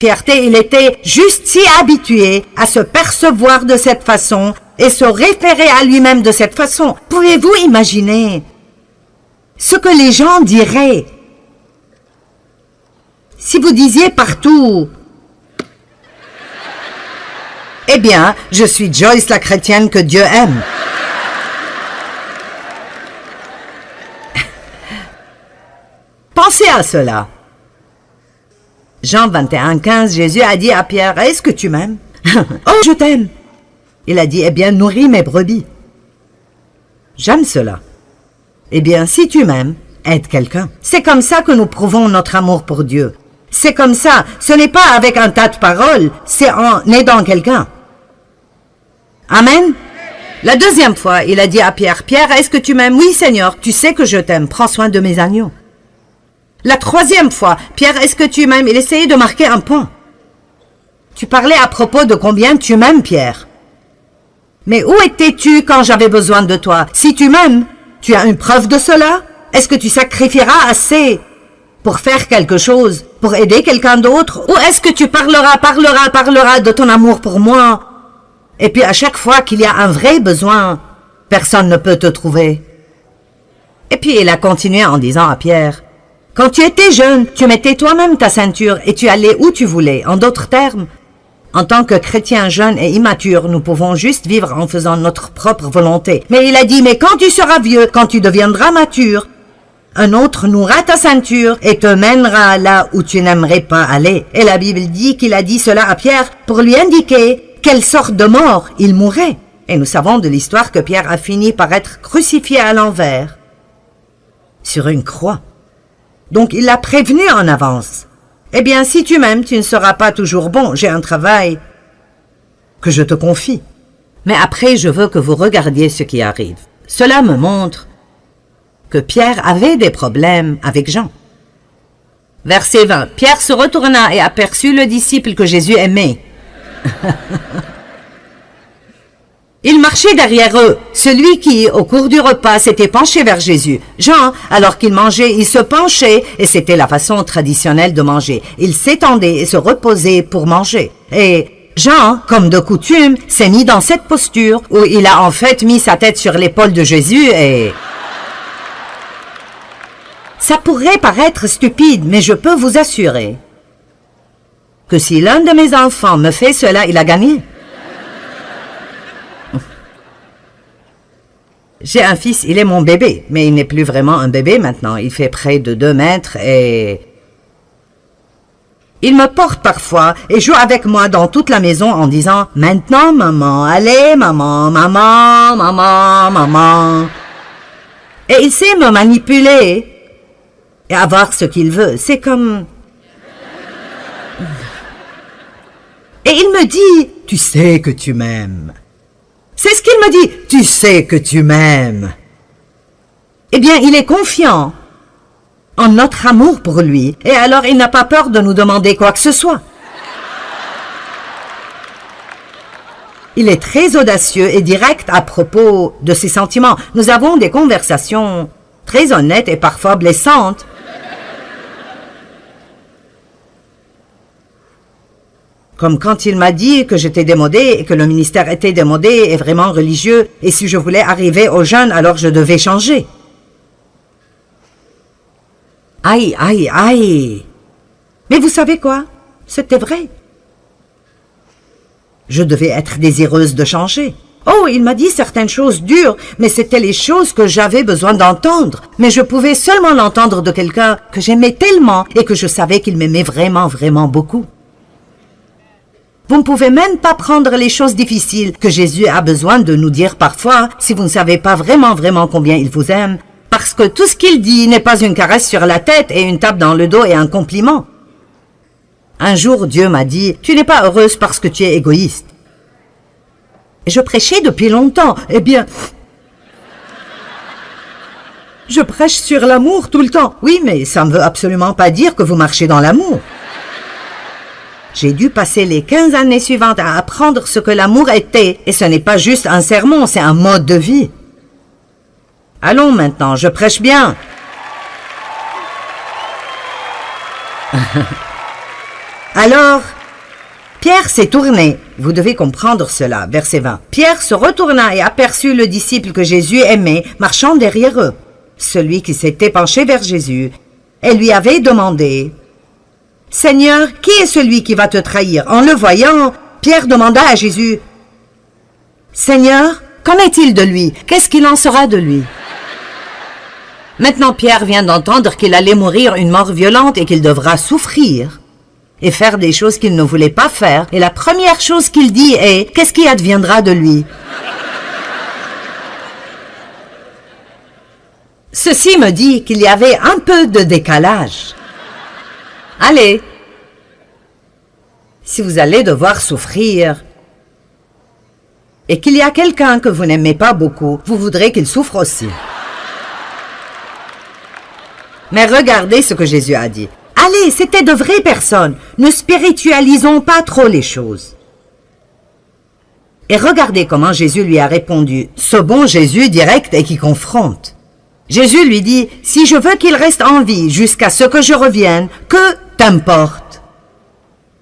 fierté, il était juste si habitué à se percevoir de cette façon et se référer à lui-même de cette façon. Pouvez-vous imaginer ce que les gens diraient si vous disiez partout « Eh bien, je suis Joyce la chrétienne que Dieu aime ». Pensez à cela. Jean 21:15, Jésus a dit à Pierre, « Est-ce que tu m'aimes ?»« Oh, je t'aime !» Il a dit, « Eh bien, nourris mes brebis. » J'aime cela. Eh bien, si tu m'aimes, aide quelqu'un. C'est comme ça que nous prouvons notre amour pour Dieu. C'est comme ça. Ce n'est pas avec un tas de paroles, c'est en aidant quelqu'un. Amen. La deuxième fois, il a dit à Pierre, « Pierre, est-ce que tu m'aimes ?»« Oui, Seigneur, tu sais que je t'aime. Prends soin de mes agneaux. » La troisième fois, « Pierre, est-ce que tu m'aimes ?» Il essayait de marquer un point. Tu parlais à propos de combien tu m'aimes, Pierre. Mais où étais-tu quand j'avais besoin de toi? Si tu m'aimes, tu as une preuve de cela? Est-ce que tu sacrifieras assez pour faire quelque chose, pour aider quelqu'un d'autre? Ou est-ce que tu parleras de ton amour pour moi? Et puis à chaque fois qu'il y a un vrai besoin, personne ne peut te trouver. Et puis il a continué en disant à Pierre, « Quand tu étais jeune, tu mettais toi-même ta ceinture et tu allais où tu voulais. En d'autres termes, en tant que chrétiens jeunes et immatures, nous pouvons juste vivre en faisant notre propre volonté. Mais il a dit, mais quand tu seras vieux, quand tu deviendras mature, un autre nouera ta ceinture et te mènera là où tu n'aimerais pas aller. » Et la Bible dit qu'il a dit cela à Pierre pour lui indiquer quelle sorte de mort il mourrait. Et nous savons de l'histoire que Pierre a fini par être crucifié à l'envers, sur une croix. Donc il l'a prévenu en avance. Eh bien, si tu m'aimes, tu ne seras pas toujours bon. J'ai un travail que je te confie. Mais après, je veux que vous regardiez ce qui arrive. Cela me montre que Pierre avait des problèmes avec Jean. Verset 20. Pierre se retourna et aperçut le disciple que Jésus aimait. Il marchait derrière eux, celui qui, au cours du repas, s'était penché vers Jésus. Jean, alors qu'il mangeait, il se penchait, et c'était la façon traditionnelle de manger. Il s'étendait et se reposait pour manger. Et Jean, comme de coutume, s'est mis dans cette posture, où il a en fait mis sa tête sur l'épaule de Jésus et... Ça pourrait paraître stupide, mais je peux vous assurer que si l'un de mes enfants me fait cela, il a gagné. J'ai un fils, il est mon bébé, mais il n'est plus vraiment un bébé maintenant. Il fait près de 2 mètres et... Il me porte parfois et joue avec moi dans toute la maison en disant « Maintenant, maman, allez, maman, maman, maman, maman. » Et il sait me manipuler et avoir ce qu'il veut. C'est comme... Et il me dit « Tu sais que tu m'aimes. » C'est ce qu'il me dit. « Tu sais que tu m'aimes. » Eh bien, il est confiant en notre amour pour lui, et alors il n'a pas peur de nous demander quoi que ce soit. Il est très audacieux et direct à propos de ses sentiments. Nous avons des conversations très honnêtes et parfois blessantes. Comme quand il m'a dit que j'étais démodée et que le ministère était démodé et vraiment religieux, et si je voulais arriver aux jeunes, alors je devais changer. Aïe, aïe, aïe. Mais vous savez quoi? C'était vrai. Je devais être désireuse de changer. Oh, il m'a dit certaines choses dures, mais c'était les choses que j'avais besoin d'entendre. Mais je pouvais seulement l'entendre de quelqu'un que j'aimais tellement et que je savais qu'il m'aimait vraiment, vraiment beaucoup. Vous ne pouvez même pas prendre les choses difficiles que Jésus a besoin de nous dire parfois si vous ne savez pas vraiment, vraiment combien il vous aime. Parce que tout ce qu'il dit n'est pas une caresse sur la tête et une tape dans le dos et un compliment. Un jour, Dieu m'a dit, « Tu n'es pas heureuse parce que tu es égoïste. » Et je prêchais depuis longtemps. Eh bien, je prêche sur l'amour tout le temps. Oui, mais ça ne veut absolument pas dire que vous marchez dans l'amour. J'ai dû passer les 15 années suivantes à apprendre ce que l'amour était. Et ce n'est pas juste un sermon, c'est un mode de vie. Allons maintenant, je prêche bien. Alors, Pierre s'est tourné. Vous devez comprendre cela. Verset 20. Pierre se retourna et aperçut le disciple que Jésus aimait marchant derrière eux. Celui qui s'était penché vers Jésus et lui avait demandé « Seigneur, qui est celui qui va te trahir ?» En le voyant, Pierre demanda à Jésus « Seigneur, qu'en est-il de lui? Qu'est-ce qu'il en sera de lui ?» Maintenant, Pierre vient d'entendre qu'il allait mourir une mort violente et qu'il devra souffrir et faire des choses qu'il ne voulait pas faire. Et la première chose qu'il dit est « Qu'est-ce qui adviendra de lui ?» Ceci me dit qu'il y avait un peu de décalage. Allez, si vous allez devoir souffrir et qu'il y a quelqu'un que vous n'aimez pas beaucoup, vous voudrez qu'il souffre aussi. Mais regardez ce que Jésus a dit. Allez, c'était de vraies personnes. Ne spiritualisons pas trop les choses. Et regardez comment Jésus lui a répondu. Ce bon Jésus direct et qui confronte. Jésus lui dit, « Si je veux qu'il reste en vie jusqu'à ce que je revienne, que t'importe?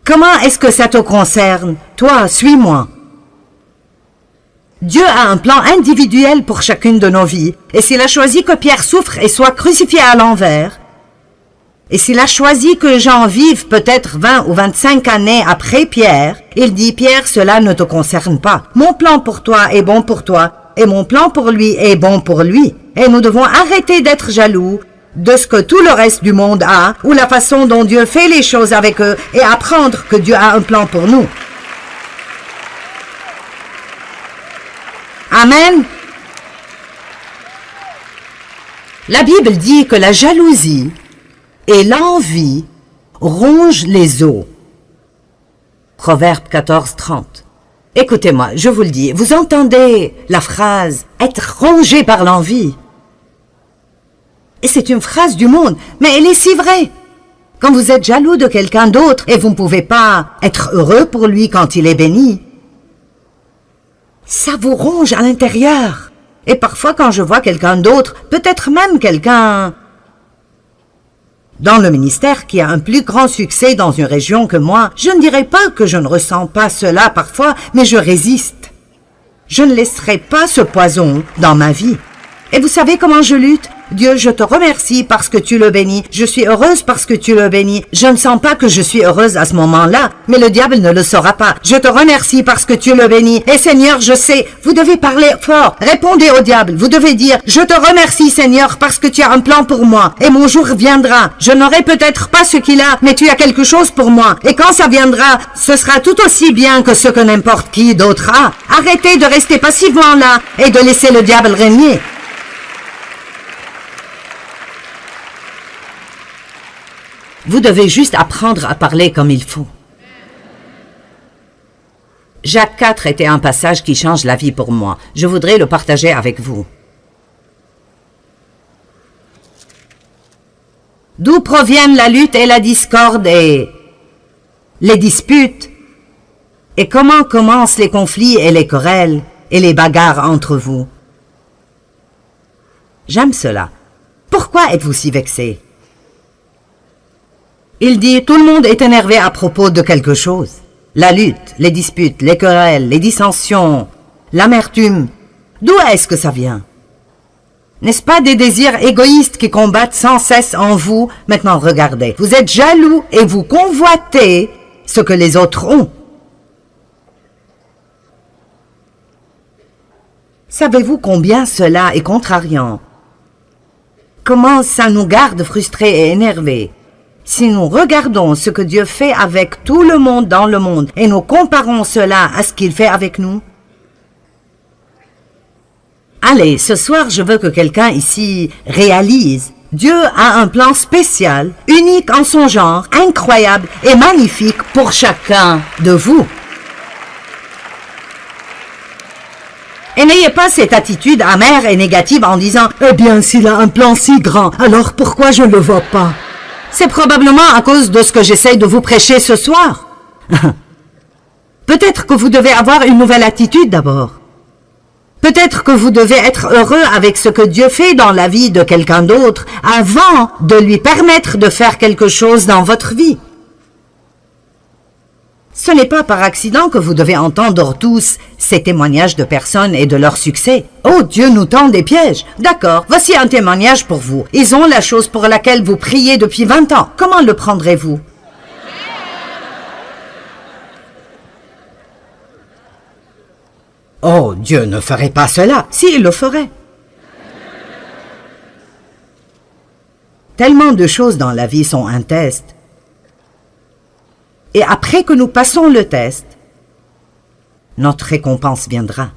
Comment est-ce que ça te concerne? Toi, suis-moi. » Dieu a un plan individuel pour chacune de nos vies, et s'il a choisi que Pierre souffre et soit crucifié à l'envers, et s'il a choisi que Jean vive peut-être 20 ou 25 années après Pierre, il dit, « Pierre, cela ne te concerne pas. Mon plan pour toi est bon pour toi, et mon plan pour lui est bon pour lui. Et nous devons arrêter d'être jaloux de ce que tout le reste du monde a, ou la façon dont Dieu fait les choses avec eux, et apprendre que Dieu a un plan pour nous. » Amen. La Bible dit que la jalousie et l'envie rongent les os. Proverbe 14, 30. Écoutez-moi, je vous le dis, vous entendez la phrase « être rongé par l'envie ». Et c'est une phrase du monde, mais elle est si vraie. Quand vous êtes jaloux de quelqu'un d'autre et vous ne pouvez pas être heureux pour lui quand il est béni, ça vous ronge à l'intérieur. Et parfois quand je vois quelqu'un d'autre, peut-être même quelqu'un dans le ministère qui a un plus grand succès dans une région que moi, je ne dirais pas que je ne ressens pas cela parfois, mais je résiste. Je ne laisserai pas ce poison dans ma vie. Et vous savez comment je lutte? Dieu, je te remercie parce que tu le bénis. Je suis heureuse parce que tu le bénis. Je ne sens pas que je suis heureuse à ce moment-là, mais le diable ne le saura pas. Je te remercie parce que tu le bénis. Et Seigneur, je sais, vous devez parler fort. Répondez au diable. Vous devez dire, je te remercie Seigneur parce que tu as un plan pour moi. Et mon jour viendra. Je n'aurai peut-être pas ce qu'il a, mais tu as quelque chose pour moi. Et quand ça viendra, ce sera tout aussi bien que ce que n'importe qui d'autre a. Arrêtez de rester passivement là et de laisser le diable régner. Vous devez juste apprendre à parler comme il faut. Jacques 4 était un passage qui change la vie pour moi. Je voudrais le partager avec vous. D'où proviennent la lutte et la discorde et les disputes? Et comment commencent les conflits et les querelles et les bagarres entre vous? J'aime cela. Pourquoi êtes-vous si vexés? Il dit, tout le monde est énervé à propos de quelque chose. La lutte, les disputes, les querelles, les dissensions, l'amertume. D'où est-ce que ça vient? N'est-ce pas des désirs égoïstes qui combattent sans cesse en vous? Maintenant, regardez. Vous êtes jaloux et vous convoitez ce que les autres ont. Savez-vous combien cela est contrariant? Comment ça nous garde frustrés et énervés? Si nous regardons ce que Dieu fait avec tout le monde dans le monde et nous comparons cela à ce qu'il fait avec nous. Allez, ce soir, je veux que quelqu'un ici réalise. Dieu a un plan spécial, unique en son genre, incroyable et magnifique pour chacun de vous. Et n'ayez pas cette attitude amère et négative en disant « Eh bien, s'il a un plan si grand, alors pourquoi je ne le vois pas ?» C'est probablement à cause de ce que j'essaye de vous prêcher ce soir. Peut-être que vous devez avoir une nouvelle attitude d'abord. Peut-être que vous devez être heureux avec ce que Dieu fait dans la vie de quelqu'un d'autre avant de lui permettre de faire quelque chose dans votre vie. Ce n'est pas par accident que vous devez entendre tous ces témoignages de personnes et de leur succès. Oh, Dieu nous tend des pièges. D'accord, voici un témoignage pour vous. Ils ont la chose pour laquelle vous priez depuis 20 ans. Comment le prendrez-vous? Oh, Dieu ne ferait pas cela. Si, il le ferait. Tellement de choses dans la vie sont un test. Et après que nous passons le test, notre récompense viendra.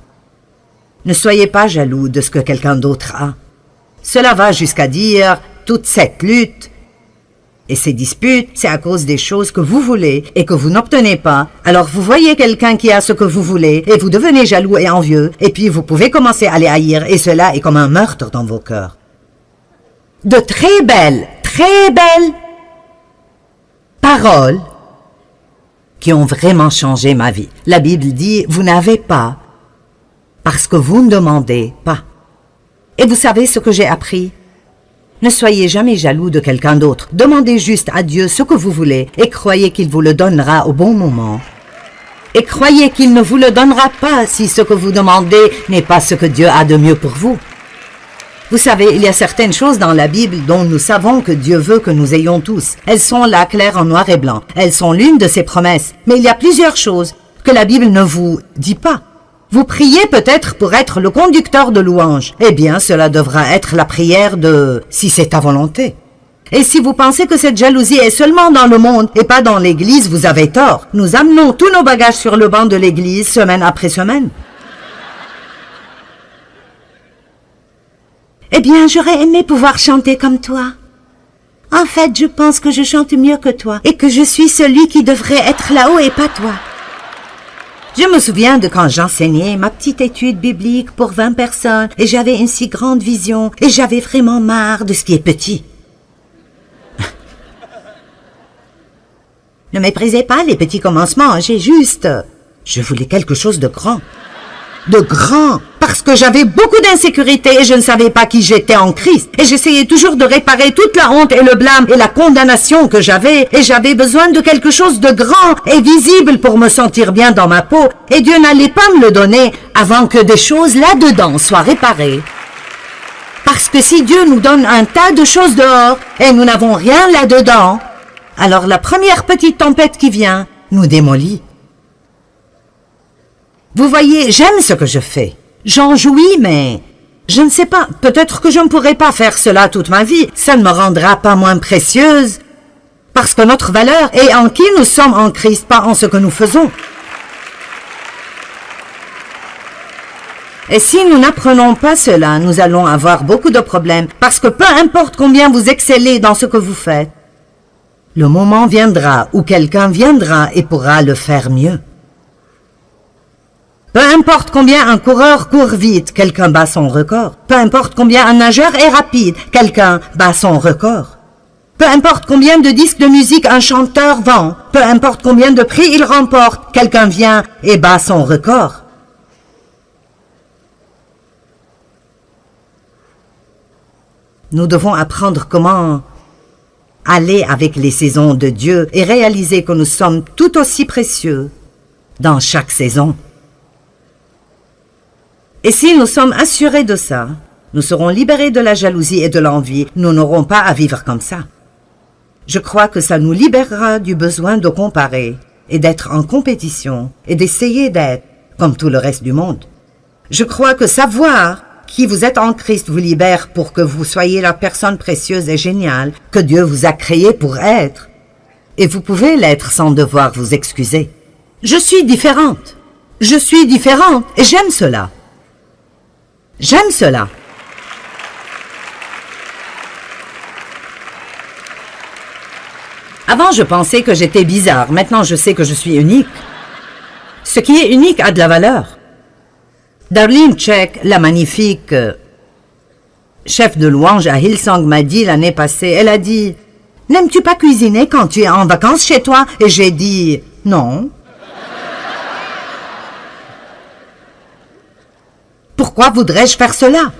Ne soyez pas jaloux de ce que quelqu'un d'autre a. Cela va jusqu'à dire, toute cette lutte et ces disputes, c'est à cause des choses que vous voulez et que vous n'obtenez pas. Alors vous voyez quelqu'un qui a ce que vous voulez et vous devenez jaloux et envieux, et puis vous pouvez commencer à les haïr, et cela est comme un meurtre dans vos cœurs. De très belles paroles qui ont vraiment changé ma vie. La Bible dit, vous n'avez pas parce que vous ne demandez pas. Et vous savez ce que j'ai appris? Ne soyez jamais jaloux de quelqu'un d'autre. Demandez juste à Dieu ce que vous voulez et croyez qu'il vous le donnera au bon moment. Et croyez qu'il ne vous le donnera pas si ce que vous demandez n'est pas ce que Dieu a de mieux pour vous. Vous savez, il y a certaines choses dans la Bible dont nous savons que Dieu veut que nous ayons tous. Elles sont là, claires en noir et blanc. Elles sont l'une de ses promesses. Mais il y a plusieurs choses que la Bible ne vous dit pas. Vous priez peut-être pour être le conducteur de louanges. Eh bien, cela devra être la prière de « si c'est ta volonté ». Et si vous pensez que cette jalousie est seulement dans le monde et pas dans l'Église, vous avez tort. Nous amenons tous nos bagages sur le banc de l'Église semaine après semaine. Eh bien, j'aurais aimé pouvoir chanter comme toi. En fait, je pense que je chante mieux que toi et que je suis celui qui devrait être là-haut et pas toi. Je me souviens de quand j'enseignais ma petite étude biblique pour 20 personnes et j'avais une si grande vision et j'avais vraiment marre de ce qui est petit. Ne méprisez pas les petits commencements, je voulais quelque chose de grand. De grand, parce que j'avais beaucoup d'insécurité et je ne savais pas qui j'étais en Christ. Et j'essayais toujours de réparer toute la honte et le blâme et la condamnation que j'avais. Et j'avais besoin de quelque chose de grand et visible pour me sentir bien dans ma peau. Et Dieu n'allait pas me le donner avant que des choses là-dedans soient réparées. Parce que si Dieu nous donne un tas de choses dehors et nous n'avons rien là-dedans, alors la première petite tempête qui vient nous démolit. Vous voyez, j'aime ce que je fais. J'en jouis, mais je ne sais pas, peut-être que je ne pourrai pas faire cela toute ma vie. Ça ne me rendra pas moins précieuse. Parce que notre valeur est en qui nous sommes en Christ, pas en ce que nous faisons. Et si nous n'apprenons pas cela, nous allons avoir beaucoup de problèmes. Parce que peu importe combien vous excellez dans ce que vous faites, le moment viendra où quelqu'un viendra et pourra le faire mieux. Peu importe combien un coureur court vite, quelqu'un bat son record. Peu importe combien un nageur est rapide, quelqu'un bat son record. Peu importe combien de disques de musique un chanteur vend, peu importe combien de prix il remporte, quelqu'un vient et bat son record. Nous devons apprendre comment aller avec les saisons de Dieu et réaliser que nous sommes tout aussi précieux dans chaque saison. Et si nous sommes assurés de ça, nous serons libérés de la jalousie et de l'envie. Nous n'aurons pas à vivre comme ça. Je crois que ça nous libérera du besoin de comparer et d'être en compétition et d'essayer d'être comme tout le reste du monde. Je crois que savoir qui vous êtes en Christ vous libère pour que vous soyez la personne précieuse et géniale que Dieu vous a créée pour être. Et vous pouvez l'être sans devoir vous excuser. Je suis différente et j'aime cela. J'aime cela. Avant, je pensais que j'étais bizarre. Maintenant, je sais que je suis unique. Ce qui est unique a de la valeur. Darlene Check, la magnifique chef de louange à Hillsong, m'a dit l'année passée, elle a dit « N'aimes-tu pas cuisiner quand tu es en vacances chez toi ?» Et j'ai dit « Non. » Pourquoi voudrais-je faire cela?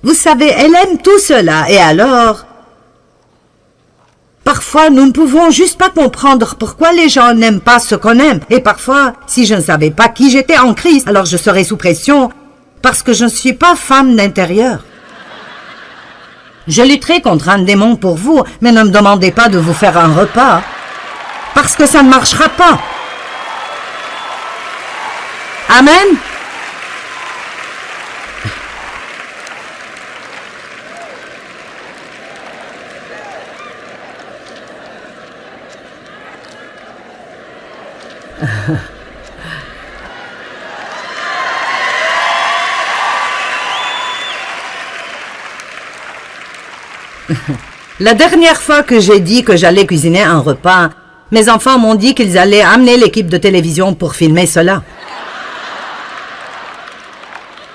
Vous savez, elle aime tout cela, et alors, Parfois, nous ne pouvons juste pas comprendre pourquoi les gens n'aiment pas ce qu'on aime. Et parfois, si je ne savais pas qui j'étais en Christ, alors je serais sous pression parce que je ne suis pas femme d'intérieur. Je lutterai contre un démon pour vous, mais ne me demandez pas de vous faire un repas, parce que ça ne marchera pas. Amen. La dernière fois que j'ai dit que j'allais cuisiner un repas, mes enfants m'ont dit qu'ils allaient amener l'équipe de télévision pour filmer cela.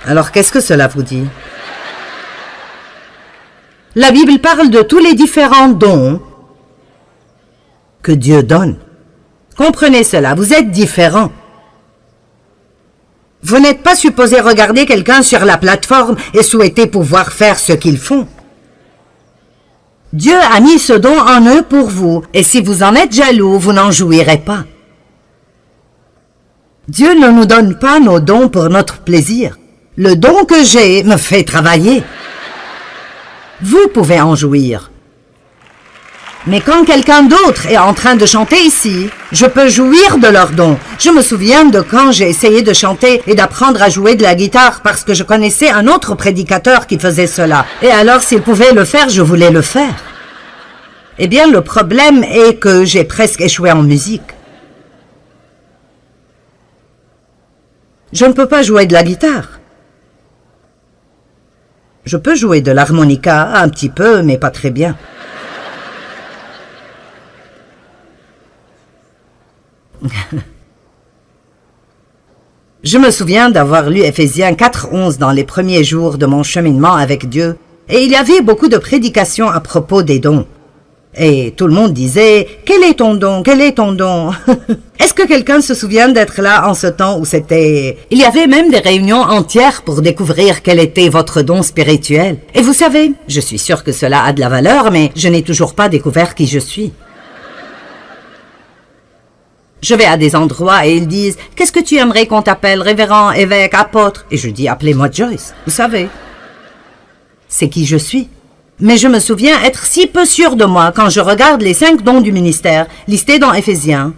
Alors qu'est-ce que cela vous dit? La Bible parle de tous les différents dons que Dieu donne. Comprenez cela, vous êtes différents. Vous n'êtes pas supposé regarder quelqu'un sur la plateforme et souhaiter pouvoir faire ce qu'ils font. Dieu a mis ce don en eux pour vous, et si vous en êtes jaloux, vous n'en jouirez pas. Dieu ne nous donne pas nos dons pour notre plaisir. Le don que j'ai me fait travailler. Vous pouvez en jouir. Mais quand quelqu'un d'autre est en train de chanter ici, je peux jouir de leur don. Je me souviens de quand j'ai essayé de chanter et d'apprendre à jouer de la guitare parce que je connaissais un autre prédicateur qui faisait cela. Et alors, s'il pouvait le faire, je voulais le faire. Eh bien, le problème est que j'ai presque échoué en musique. Je ne peux pas jouer de la guitare. Je peux jouer de l'harmonica un petit peu, mais pas très bien. Je me souviens d'avoir lu Éphésiens 4:11 dans les premiers jours de mon cheminement avec Dieu, et il y avait beaucoup de prédications à propos des dons. Et tout le monde disait « Quel est ton don? Quel est ton don ?» Est-ce que quelqu'un se souvient d'être là en ce temps où c'était... Il y avait même des réunions entières pour découvrir quel était votre don spirituel. Et vous savez, je suis sûre que cela a de la valeur, mais je n'ai toujours pas découvert qui je suis. Je vais à des endroits et ils disent « Qu'est-ce que tu aimerais qu'on t'appelle, révérend, évêque, apôtre ?» Et je dis « Appelez-moi Joyce, vous savez. » C'est qui je suis. Mais je me souviens être si peu sûre de moi quand je regarde les 5 dons du ministère listés dans Éphésiens.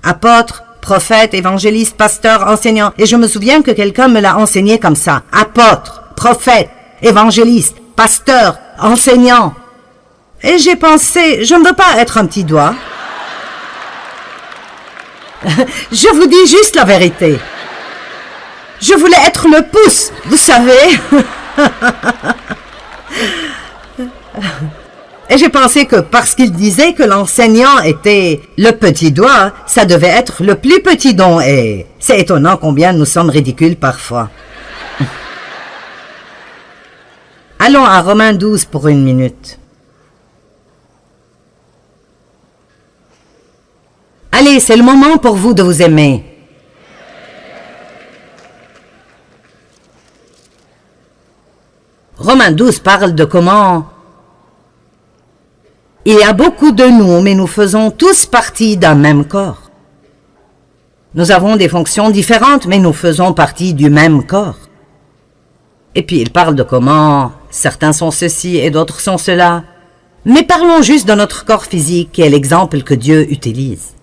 Apôtre, prophète, évangéliste, pasteur, enseignant. Et je me souviens que quelqu'un me l'a enseigné comme ça. Apôtre, prophète, évangéliste, pasteur, enseignant. Et j'ai pensé, je ne veux pas être un petit doigt. Je vous dis juste la vérité. Je voulais être le pouce, vous savez. Et j'ai pensé que parce qu'il disait que l'enseignant était le petit doigt, ça devait être le plus petit don. Et c'est étonnant combien nous sommes ridicules parfois. Allons à Romains 12 pour 1 minute. Allez, c'est le moment pour vous de vous aimer. Romains 12 parle de comment il y a beaucoup de nous, mais nous faisons tous partie d'un même corps. Nous avons des fonctions différentes, mais nous faisons partie du même corps. Et puis il parle de comment certains sont ceci et d'autres sont cela. Mais parlons juste de notre corps physique, qui est l'exemple que Dieu utilise.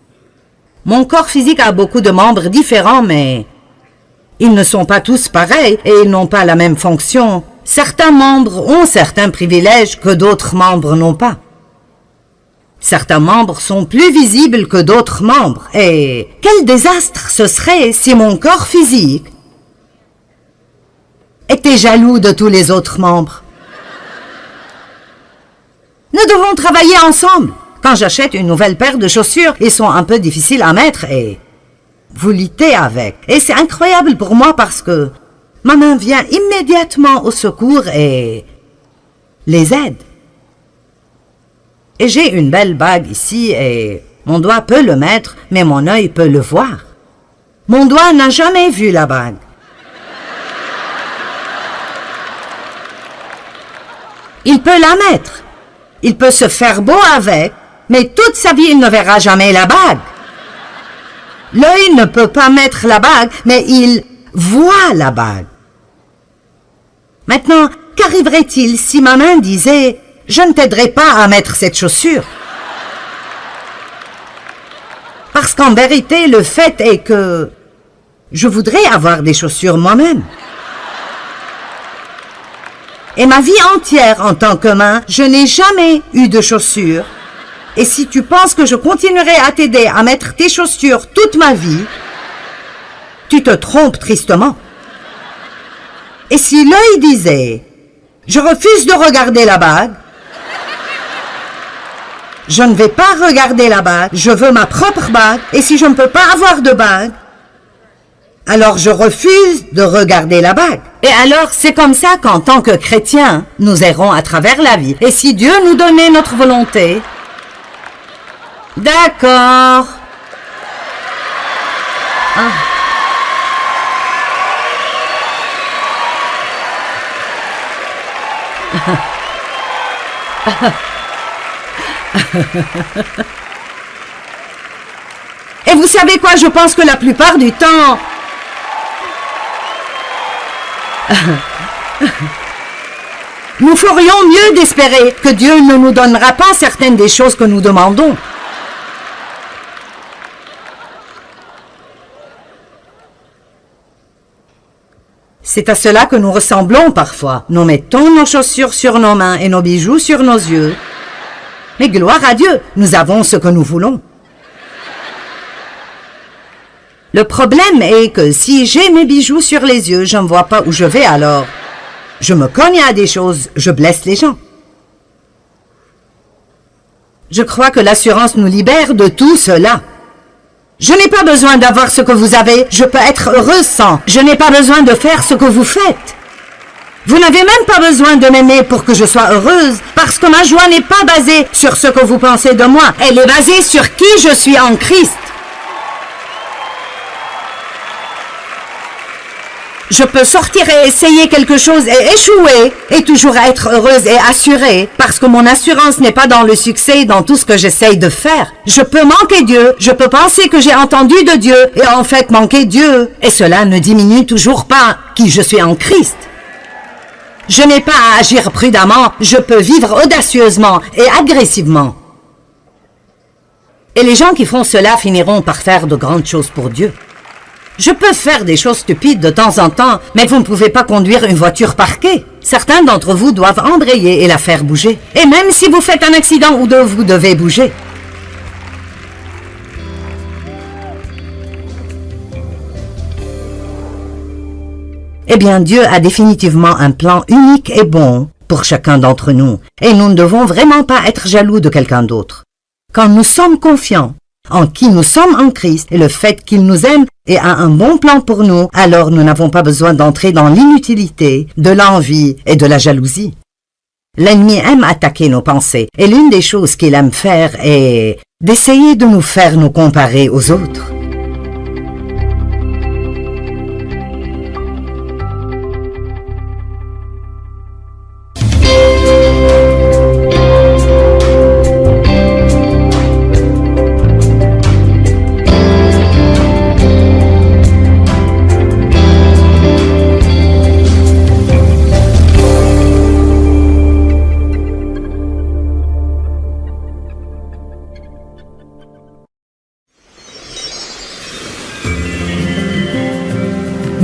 Mon corps physique a beaucoup de membres différents, mais ils ne sont pas tous pareils et ils n'ont pas la même fonction. Certains membres ont certains privilèges que d'autres membres n'ont pas. Certains membres sont plus visibles que d'autres membres. Et quel désastre ce serait si mon corps physique était jaloux de tous les autres membres. Nous devons travailler ensemble. Quand j'achète une nouvelle paire de chaussures, ils sont un peu difficiles à mettre et vous luttez avec. Et c'est incroyable pour moi parce que ma main vient immédiatement au secours et les aide. Et j'ai une belle bague ici et mon doigt peut le mettre, mais mon œil peut le voir. Mon doigt n'a jamais vu la bague. Il peut la mettre. Il peut se faire beau avec, Mais toute sa vie, il ne verra jamais la bague. L'œil ne peut pas mettre la bague, mais il voit la bague. Maintenant, qu'arriverait-il si ma main disait « Je ne t'aiderai pas à mettre cette chaussure » ? Parce qu'en vérité, le fait est que je voudrais avoir des chaussures moi-même. Et ma vie entière en tant que main, je n'ai jamais eu de chaussures. Et si tu penses que je continuerai à t'aider à mettre tes chaussures toute ma vie, tu te trompes tristement. Et si l'œil disait « Je refuse de regarder la bague », je ne vais pas regarder la bague, je veux ma propre bague, et si je ne peux pas avoir de bague, alors je refuse de regarder la bague. Et alors, c'est comme ça qu'en tant que chrétiens, nous errons à travers la vie. Et si Dieu nous donnait notre volonté, d'accord. Ah. Et vous savez quoi, je pense que la plupart du temps, nous ferions mieux d'espérer que Dieu ne nous donnera pas certaines des choses que nous demandons. C'est à cela que nous ressemblons parfois. Nous mettons nos chaussures sur nos mains et nos bijoux sur nos yeux. Mais gloire à Dieu, nous avons ce que nous voulons. Le problème est que si j'ai mes bijoux sur les yeux, je ne vois pas où je vais alors. Je me cogne à des choses, je blesse les gens. Je crois que l'assurance nous libère de tout cela. Je n'ai pas besoin d'avoir ce que vous avez, je peux être heureuse sans. Je n'ai pas besoin de faire ce que vous faites. Vous n'avez même pas besoin de m'aimer pour que je sois heureuse, parce que ma joie n'est pas basée sur ce que vous pensez de moi, elle est basée sur qui je suis en Christ. Je peux sortir et essayer quelque chose et échouer et toujours être heureuse et assurée parce que mon assurance n'est pas dans le succès, dans tout ce que j'essaye de faire. Je peux manquer Dieu, je peux penser que j'ai entendu de Dieu et en fait manquer Dieu. Et cela ne diminue toujours pas qui je suis en Christ. Je n'ai pas à agir prudemment, je peux vivre audacieusement et agressivement. Et les gens qui font cela finiront par faire de grandes choses pour Dieu. Je peux faire des choses stupides de temps en temps, mais vous ne pouvez pas conduire une voiture parquée. Certains d'entre vous doivent embrayer et la faire bouger. Et même si vous faites un accident ou deux, vous devez bouger. Eh bien, Dieu a définitivement un plan unique et bon pour chacun d'entre nous, et nous ne devons vraiment pas être jaloux de quelqu'un d'autre. Quand nous sommes confiants en qui nous sommes en Christ et le fait qu'il nous aime et a un bon plan pour nous, alors nous n'avons pas besoin d'entrer dans l'inutilité, de l'envie et de la jalousie. L'ennemi aime attaquer nos pensées et l'une des choses qu'il aime faire est d'essayer de nous faire nous comparer aux autres.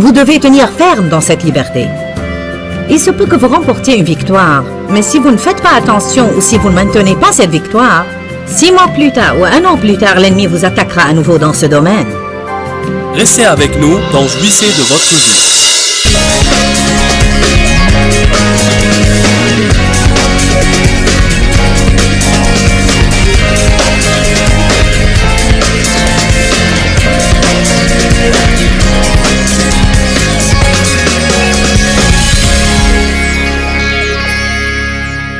Vous devez tenir ferme dans cette liberté. Il se peut que vous remportiez une victoire, mais si vous ne faites pas attention ou si vous ne maintenez pas cette victoire, 6 mois plus tard ou 1 an plus tard, l'ennemi vous attaquera à nouveau dans ce domaine. Restez avec nous dans Jouissez de votre vie.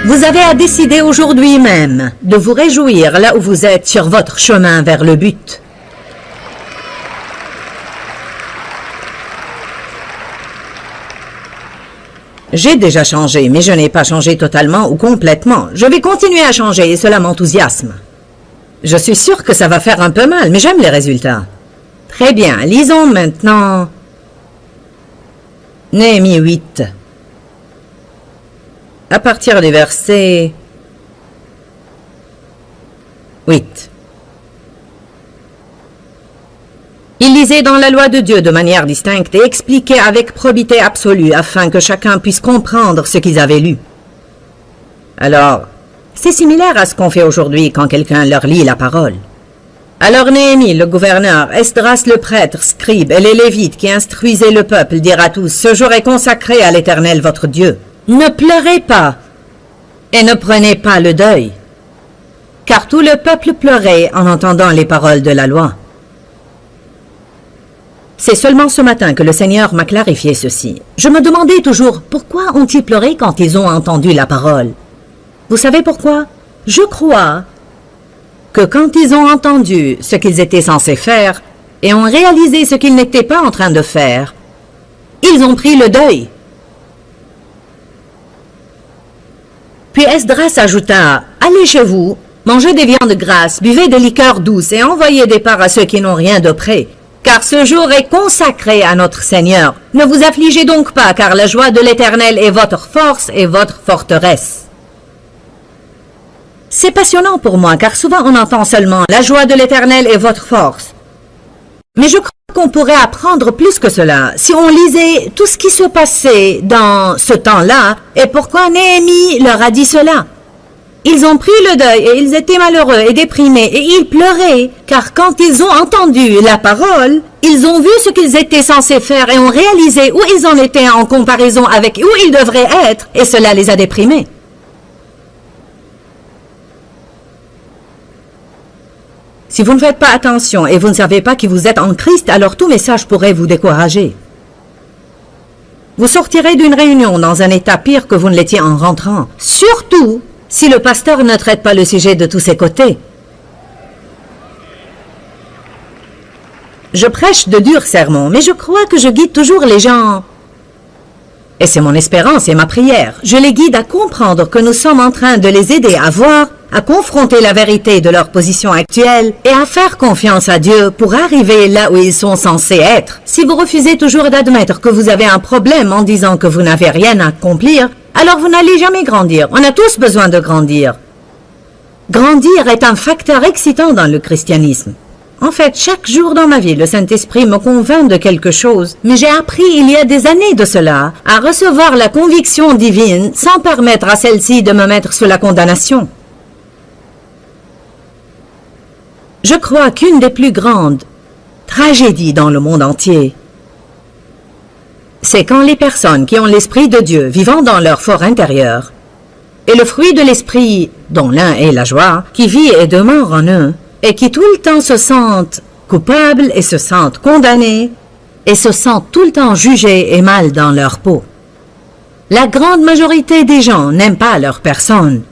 Vous avez à décider aujourd'hui même de vous réjouir là où vous êtes sur votre chemin vers le but. J'ai déjà changé, mais je n'ai pas changé totalement ou complètement. Je vais continuer à changer et cela m'enthousiasme. Je suis sûre que ça va faire un peu mal, mais j'aime les résultats. Très bien, lisons maintenant Néhémie 8. À partir du verset 8. Il lisait dans la loi de Dieu de manière distincte et expliquait avec probité absolue afin que chacun puisse comprendre ce qu'ils avaient lu. Alors, c'est similaire à ce qu'on fait aujourd'hui quand quelqu'un leur lit la parole. Alors Néhémie, le gouverneur, Esdras le prêtre, scribe et les Lévites qui instruisaient le peuple dirent à tous, « Ce jour est consacré à l'Éternel votre Dieu. Ne pleurez pas et ne prenez pas le deuil. » Car tout le peuple pleurait en entendant les paroles de la loi. C'est seulement ce matin que le Seigneur m'a clarifié ceci. Je me demandais toujours, pourquoi ont-ils pleuré quand ils ont entendu la parole? Vous savez pourquoi? Je crois que quand ils ont entendu ce qu'ils étaient censés faire et ont réalisé ce qu'ils n'étaient pas en train de faire, ils ont pris le deuil. Puis Esdras ajouta, « Allez chez vous, mangez des viandes grasses, buvez des liqueurs douces et envoyez des parts à ceux qui n'ont rien de près, car ce jour est consacré à notre Seigneur. Ne vous affligez donc pas, car la joie de l'Éternel est votre force et votre forteresse. » C'est passionnant pour moi, car souvent on entend seulement « La joie de l'Éternel est votre force ». Mais je crois qu'on pourrait apprendre plus que cela si on lisait tout ce qui se passait dans ce temps-là et pourquoi Néhémie leur a dit cela. Ils ont pris le deuil et ils étaient malheureux et déprimés et ils pleuraient, car quand ils ont entendu la parole, ils ont vu ce qu'ils étaient censés faire et ont réalisé où ils en étaient en comparaison avec où ils devraient être, et cela les a déprimés. Si vous ne faites pas attention et vous ne savez pas qui vous êtes en Christ, alors tout message pourrait vous décourager. Vous sortirez d'une réunion dans un état pire que vous ne l'étiez en rentrant, surtout si le pasteur ne traite pas le sujet de tous ses côtés. Je prêche de durs sermons, mais je crois que je guide toujours les gens. Et c'est mon espérance et ma prière. Je les guide à comprendre que nous sommes en train de les aider à voir, à confronter la vérité de leur position actuelle et à faire confiance à Dieu pour arriver là où ils sont censés être. Si vous refusez toujours d'admettre que vous avez un problème en disant que vous n'avez rien à accomplir, alors vous n'allez jamais grandir. On a tous besoin de grandir. Grandir est un facteur excitant dans le christianisme. En fait, chaque jour dans ma vie, le Saint-Esprit me convainc de quelque chose, mais j'ai appris il y a des années de cela à recevoir la conviction divine sans permettre à celle-ci de me mettre sous la condamnation. Je crois qu'une des plus grandes tragédies dans le monde entier, c'est quand les personnes qui ont l'Esprit de Dieu vivant dans leur fort intérieur, et le fruit de l'Esprit, dont l'un est la joie, qui vit et demeure en eux, et qui tout le temps se sentent coupables et se sentent condamnés, et se sentent tout le temps jugés et mal dans leur peau. La grande majorité des gens n'aiment pas leur personne,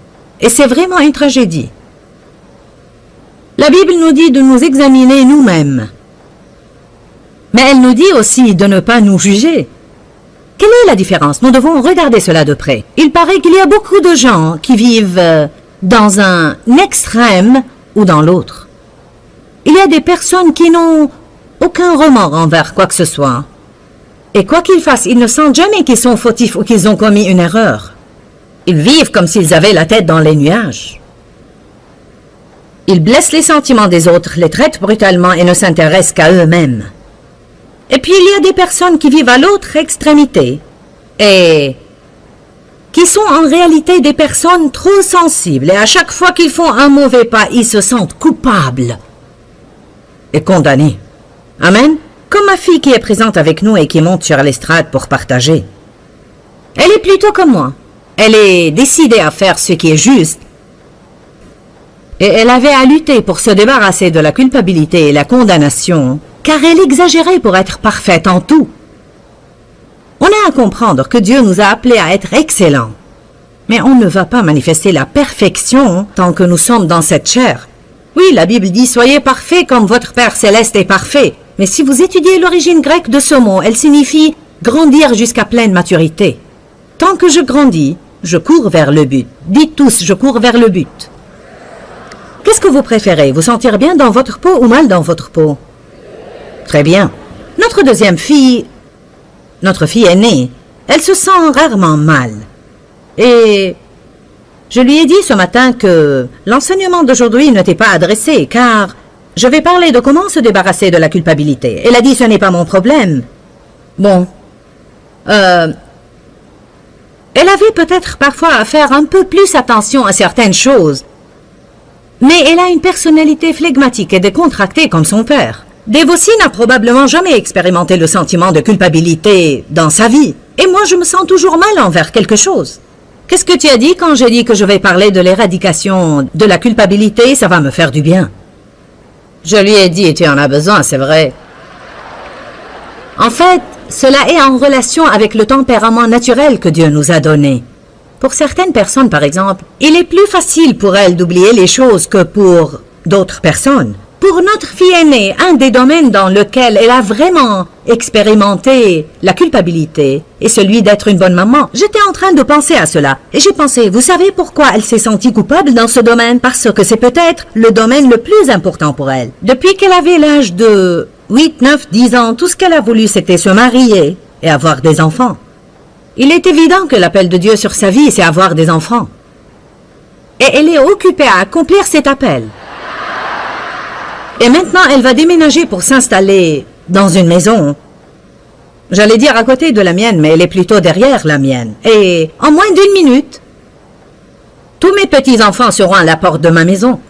et c'est vraiment une tragédie. La Bible nous dit de nous examiner nous-mêmes. Mais elle nous dit aussi de ne pas nous juger. Quelle est la différence? Nous devons regarder cela de près. Il paraît qu'il y a beaucoup de gens qui vivent dans un extrême ou dans l'autre. Il y a des personnes qui n'ont aucun remords envers quoi que ce soit. Et quoi qu'ils fassent, ils ne sentent jamais qu'ils sont fautifs ou qu'ils ont commis une erreur. Ils vivent comme s'ils avaient la tête dans les nuages. Ils blessent les sentiments des autres, les traitent brutalement et ne s'intéressent qu'à eux-mêmes. Et puis il y a des personnes qui vivent à l'autre extrémité et qui sont en réalité des personnes trop sensibles et à chaque fois qu'ils font un mauvais pas, ils se sentent coupables et condamnés. Amen. Comme ma fille qui est présente avec nous et qui monte sur l'estrade pour partager. Elle est plutôt comme moi. Elle est décidée à faire ce qui est juste. Et elle avait à lutter pour se débarrasser de la culpabilité et la condamnation, car elle exagérait pour être parfaite en tout. On a à comprendre que Dieu nous a appelés à être excellents. Mais on ne va pas manifester la perfection tant que nous sommes dans cette chair. Oui, la Bible dit « Soyez parfaits comme votre Père céleste est parfait ». Mais si vous étudiez l'origine grecque de ce mot, elle signifie « grandir jusqu'à pleine maturité ». Tant que je grandis, je cours vers le but. Dites tous « je cours vers le but ». Qu'est-ce que vous préférez? Vous sentir bien dans votre peau ou mal dans votre peau? Très bien. Notre deuxième fille, notre fille aînée, elle se sent rarement mal. Et je lui ai dit ce matin que l'enseignement d'aujourd'hui ne t'est pas adressé, car je vais parler de comment se débarrasser de la culpabilité. Elle a dit, ce n'est pas mon problème. Bon. Elle avait peut-être parfois à faire un peu plus attention à certaines choses. Mais elle a une personnalité flegmatique et décontractée comme son père. Devosi n'a probablement jamais expérimenté le sentiment de culpabilité dans sa vie. Et moi, je me sens toujours mal envers quelque chose. Qu'est-ce que tu as dit quand j'ai dit que je vais parler de l'éradication de la culpabilité? Ça va me faire du bien. Je lui ai dit, tu en as besoin, c'est vrai. En fait, cela est en relation avec le tempérament naturel que Dieu nous a donné. Pour certaines personnes, par exemple, il est plus facile pour elles d'oublier les choses que pour d'autres personnes. Pour notre fille aînée, un des domaines dans lequel elle a vraiment expérimenté la culpabilité est celui d'être une bonne maman. J'étais en train de penser à cela et j'ai pensé, vous savez pourquoi elle s'est sentie coupable dans ce domaine? Parce que c'est peut-être le domaine le plus important pour elle. Depuis qu'elle avait l'âge de 8, 9, 10 ans, tout ce qu'elle a voulu c'était se marier et avoir des enfants. Il est évident que l'appel de Dieu sur sa vie c'est avoir des enfants. Et elle est occupée à accomplir cet appel. Et maintenant, elle va déménager pour s'installer dans une maison. J'allais dire à côté de la mienne, mais elle est plutôt derrière la mienne. Et en moins d'une minute, tous mes petits-enfants seront à la porte de ma maison.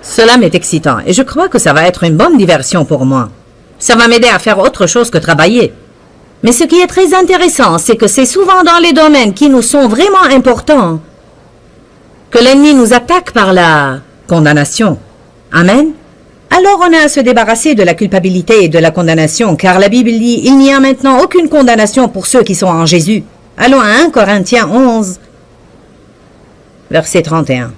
Cela m'est excitant et je crois que ça va être une bonne diversion pour moi. Ça va m'aider à faire autre chose que travailler. Mais ce qui est très intéressant, c'est que c'est souvent dans les domaines qui nous sont vraiment importants que l'ennemi nous attaque par la condamnation. Amen. Alors on a à se débarrasser de la culpabilité et de la condamnation, car la Bible dit, il n'y a maintenant aucune condamnation pour ceux qui sont en Jésus. Allons à 1 Corinthiens 11, verset 31.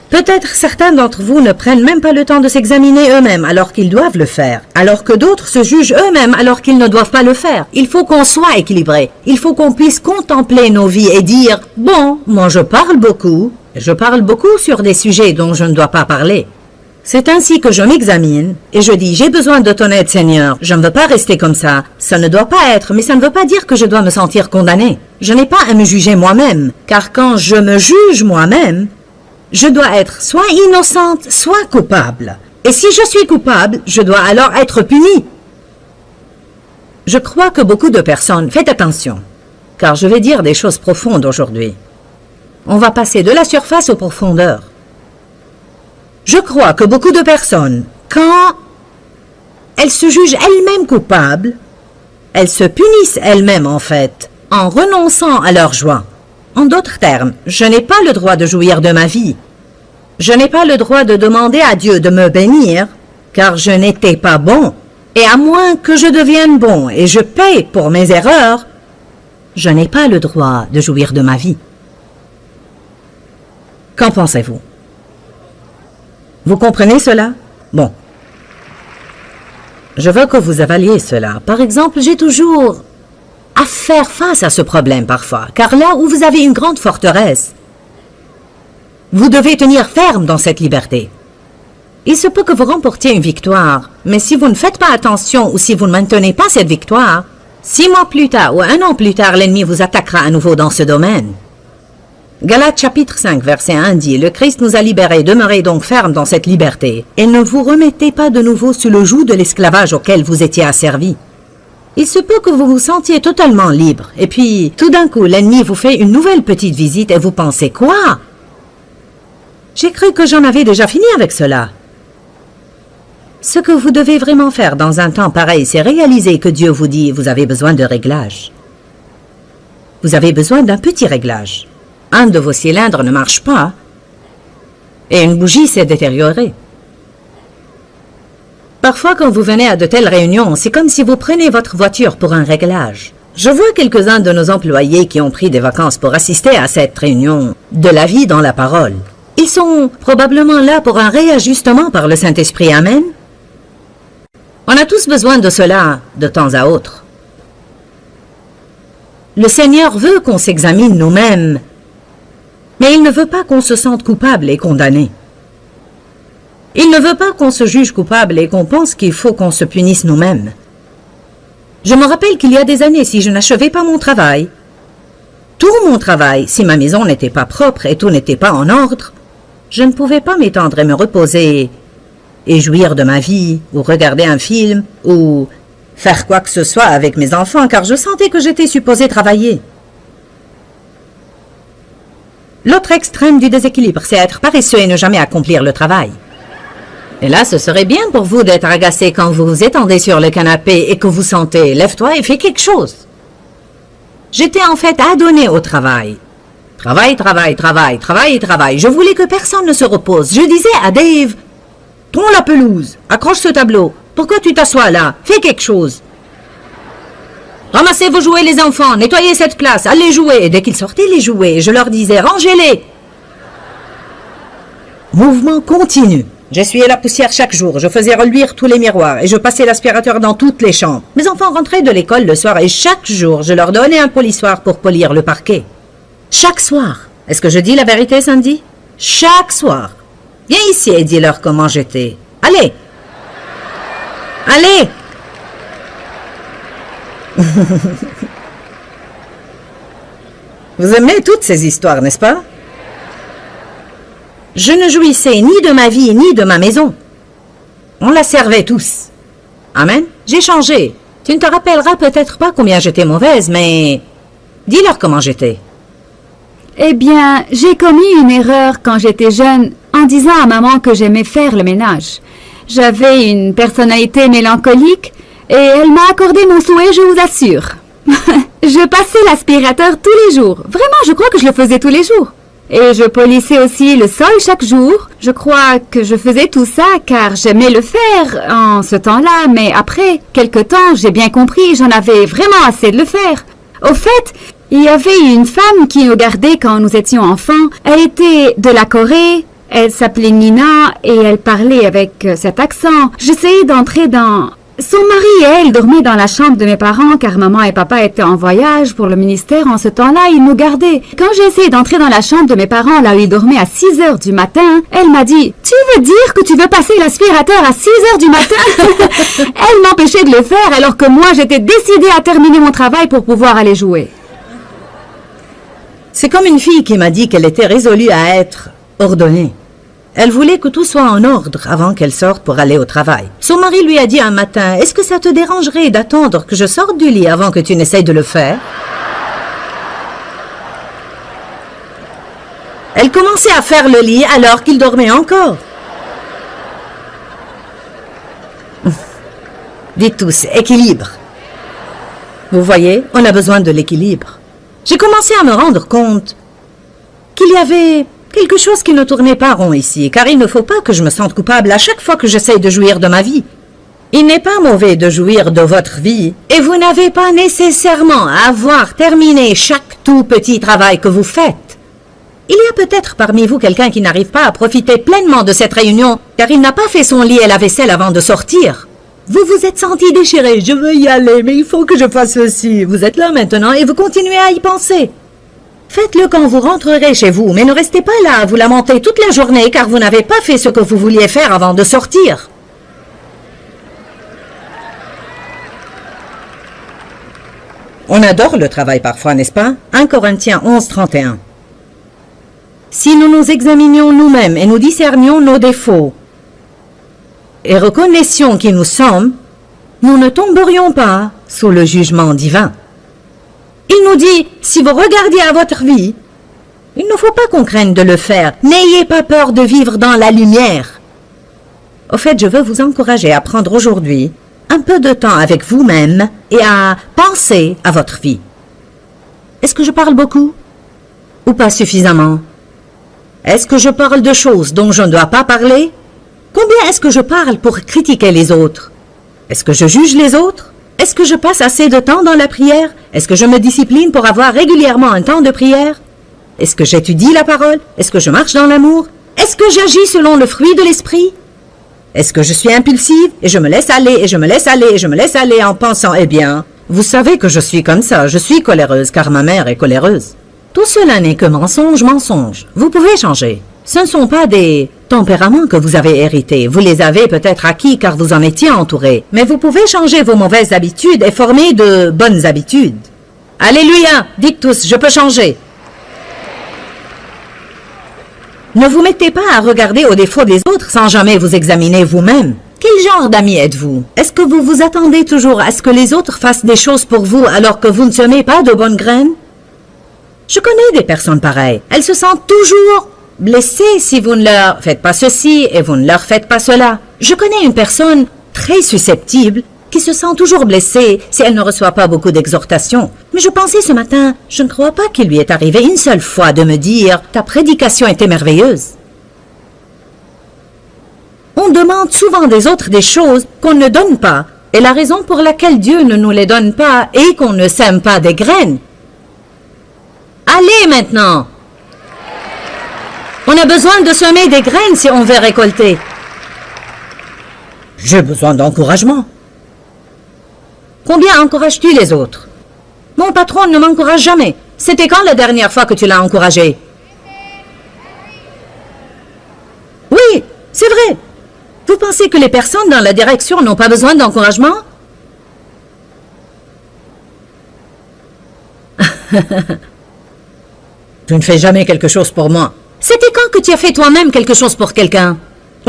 Peut-être certains d'entre vous ne prennent même pas le temps de s'examiner eux-mêmes alors qu'ils doivent le faire, alors que d'autres se jugent eux-mêmes alors qu'ils ne doivent pas le faire. Il faut qu'on soit équilibré. Il faut qu'on puisse contempler nos vies et dire « Bon, moi je parle beaucoup sur des sujets dont je ne dois pas parler. C'est ainsi que je m'examine et je dis « J'ai besoin de ton aide, Seigneur. Je ne veux pas rester comme ça. Ça ne doit pas être, mais ça ne veut pas dire que je dois me sentir condamné. Je n'ai pas à me juger moi-même, car quand je me juge moi-même, je dois être soit innocente, soit coupable. Et si je suis coupable, je dois alors être punie. Je crois que beaucoup de personnes, faites attention, car je vais dire des choses profondes aujourd'hui. On va passer de la surface aux profondeurs. Je crois que beaucoup de personnes, quand elles se jugent elles-mêmes coupables, elles se punissent elles-mêmes en fait, en renonçant à leur joie. En d'autres termes, je n'ai pas le droit de jouir de ma vie. Je n'ai pas le droit de demander à Dieu de me bénir, car je n'étais pas bon. Et à moins que je devienne bon et je paie pour mes erreurs, je n'ai pas le droit de jouir de ma vie. Qu'en pensez-vous? Vous comprenez cela? Bon. Je veux que vous avaliez cela. Par exemple, j'ai toujours à faire face à ce problème parfois, car là où vous avez une grande forteresse, vous devez tenir ferme dans cette liberté. Il se peut que vous remportiez une victoire, mais si vous ne faites pas attention ou si vous ne maintenez pas cette victoire, 6 mois plus tard ou 1 an plus tard, l'ennemi vous attaquera à nouveau dans ce domaine. Galates chapitre 5, verset 1 dit, « Le Christ nous a libérés, demeurez donc fermes dans cette liberté, et ne vous remettez pas de nouveau sous le joug de l'esclavage auquel vous étiez asservis. » Il se peut que vous vous sentiez totalement libre, et puis, tout d'un coup, l'ennemi vous fait une nouvelle petite visite et vous pensez, « Quoi? J'ai cru que j'en avais déjà fini avec cela. » Ce que vous devez vraiment faire dans un temps pareil, c'est réaliser que Dieu vous dit, « Vous avez besoin de réglage. Vous avez besoin d'un petit réglage. Un de vos cylindres ne marche pas, et une bougie s'est détériorée. » Parfois, quand vous venez à de telles réunions, c'est comme si vous preniez votre voiture pour un réglage. Je vois quelques-uns de nos employés qui ont pris des vacances pour assister à cette réunion de la vie dans la parole. Ils sont probablement là pour un réajustement par le Saint-Esprit. Amen. On On a tous besoin de cela de temps à autre. Le Seigneur veut qu'on s'examine nous-mêmes, mais il ne veut pas qu'on se sente coupable et condamné. Il ne veut pas qu'on se juge coupable et qu'on pense qu'il faut qu'on se punisse nous-mêmes. Je me rappelle qu'il y a des années, si je n'achevais pas mon travail, tout mon travail, si ma maison n'était pas propre et tout n'était pas en ordre, je ne pouvais pas m'étendre et me reposer et jouir de ma vie, ou regarder un film, ou faire quoi que ce soit avec mes enfants, car je sentais que j'étais supposé travailler. L'autre extrême du déséquilibre, c'est être paresseux et ne jamais accomplir le travail. Et là, ce serait bien pour vous d'être agacé quand vous vous étendez sur le canapé et que vous sentez « lève-toi et fais quelque chose ». J'étais en fait adonné au travail. Travail, travail, travail, travail, travail. Je voulais que personne ne se repose. Je disais à Dave « Tond la pelouse, accroche ce tableau. Pourquoi tu t'assois là? Fais quelque chose. Ramassez vos jouets les enfants, nettoyez cette place, allez jouer. » Et dès qu'ils sortaient les jouets, je leur disais « Rangez-les ». Mouvement continu. J'essuyais la poussière chaque jour, je faisais reluire tous les miroirs et je passais l'aspirateur dans toutes les chambres. Mes enfants rentraient de l'école le soir et chaque jour, je leur donnais un polissoir pour polir le parquet. Chaque soir. Est-ce que je dis la vérité, Sandy? Chaque soir. Viens ici et dis-leur comment j'étais. Allez! Allez! Vous aimez toutes ces histoires, n'est-ce pas? Je ne jouissais ni de ma vie ni de ma maison. On la servait tous. Amen. J'ai changé. Tu ne te rappelleras peut-être pas combien j'étais mauvaise, mais dis-leur comment j'étais. Eh bien, j'ai commis une erreur quand j'étais jeune en disant à maman que j'aimais faire le ménage. J'avais une personnalité mélancolique et elle m'a accordé mon souhait, je vous assure. Je passais l'aspirateur tous les jours. Vraiment, je crois que je le faisais tous les jours. Et je polissais aussi le sol chaque jour. Je crois que je faisais tout ça car j'aimais le faire en ce temps-là, mais après quelque temps, j'ai bien compris, j'en avais vraiment assez de le faire. Au fait, il y avait une femme qui nous gardait quand nous étions enfants. Elle était de la Corée, elle s'appelait Nina et elle parlait avec cet accent. J'essayais d'entrer dans... Son mari et elle dormaient dans la chambre de mes parents car maman et papa étaient en voyage pour le ministère en ce temps-là, ils nous gardaient. Quand j'ai essayé d'entrer dans la chambre de mes parents là où ils dormaient à 6 heures du matin, elle m'a dit « Tu veux dire que tu veux passer l'aspirateur à 6 heures du matin ?» Elle m'empêchait de le faire alors que moi j'étais décidée à terminer mon travail pour pouvoir aller jouer. C'est comme une fille qui m'a dit qu'elle était résolue à être ordonnée. Elle voulait que tout soit en ordre avant qu'elle sorte pour aller au travail. Son mari lui a dit un matin, « Est-ce que ça te dérangerait d'attendre que je sorte du lit avant que tu n'essayes de le faire ?» Elle commençait à faire le lit alors qu'il dormait encore. Dites tous, équilibre. Vous voyez, on a besoin de l'équilibre. J'ai commencé à me rendre compte qu'il y avait quelque chose qui ne tournait pas rond ici, car il ne faut pas que je me sente coupable à chaque fois que j'essaye de jouir de ma vie. Il n'est pas mauvais de jouir de votre vie, et vous n'avez pas nécessairement à avoir terminé chaque tout petit travail que vous faites. Il y a peut-être parmi vous quelqu'un qui n'arrive pas à profiter pleinement de cette réunion, car il n'a pas fait son lit et la vaisselle avant de sortir. Vous vous êtes senti déchiré, je veux y aller, mais il faut que je fasse ceci. Vous êtes là maintenant et vous continuez à y penser. Faites-le quand vous rentrerez chez vous, mais ne restez pas là à vous lamenter toute la journée car vous n'avez pas fait ce que vous vouliez faire avant de sortir. On adore le travail parfois, n'est-ce pas? 1 Corinthiens 11, 31. Si nous nous examinions nous-mêmes et nous discernions nos défauts et reconnaissions qui nous sommes, nous ne tomberions pas sous le jugement divin. Il nous dit, si vous regardiez à votre vie, il ne faut pas qu'on craigne de le faire. N'ayez pas peur de vivre dans la lumière. Au fait, je veux vous encourager à prendre aujourd'hui un peu de temps avec vous-même et à penser à votre vie. Est-ce que je parle beaucoup? Ou pas suffisamment? Est-ce que je parle de choses dont je ne dois pas parler? Combien est-ce que je parle pour critiquer les autres? Est-ce que je juge les autres? Est-ce que je passe assez de temps dans la prière? Est-ce que je me discipline pour avoir régulièrement un temps de prière? Est-ce que j'étudie la parole? Est-ce que je marche dans l'amour? Est-ce que j'agis selon le fruit de l'esprit? Est-ce que je suis impulsive et je me laisse aller et je me laisse aller et je me laisse aller en pensant, eh bien, vous savez que je suis comme ça, je suis coléreuse car ma mère est coléreuse. Tout cela n'est que mensonge, mensonge. Vous pouvez changer. Ce ne sont pas des tempéraments que vous avez hérités. Vous les avez peut-être acquis car vous en étiez entouré. Mais vous pouvez changer vos mauvaises habitudes et former de bonnes habitudes. Alléluia! Dites tous, je peux changer. Ne vous mettez pas à regarder aux défauts des autres sans jamais vous examiner vous-même. Quel genre d'ami êtes-vous? Est-ce que vous vous attendez toujours à ce que les autres fassent des choses pour vous alors que vous ne semez pas de bonnes graines? Je connais des personnes pareilles. Elles se sentent toujours blessées si vous ne leur faites pas ceci et vous ne leur faites pas cela. Je connais une personne très susceptible qui se sent toujours blessée si elle ne reçoit pas beaucoup d'exhortations. Mais je pensais ce matin, je ne crois pas qu'il lui est arrivé une seule fois de me dire « Ta prédication était merveilleuse ». On demande souvent des autres des choses qu'on ne donne pas, et la raison pour laquelle Dieu ne nous les donne pas est qu'on ne sème pas des graines. Allez maintenant! On a besoin de semer des graines si on veut récolter. J'ai besoin d'encouragement. Combien encourages-tu les autres? Mon patron ne m'encourage jamais. C'était quand la dernière fois que tu l'as encouragé? Oui, c'est vrai. Vous pensez que les personnes dans la direction n'ont pas besoin d'encouragement? Tu ne fais jamais quelque chose pour moi. C'était quand que tu as fait toi-même quelque chose pour quelqu'un?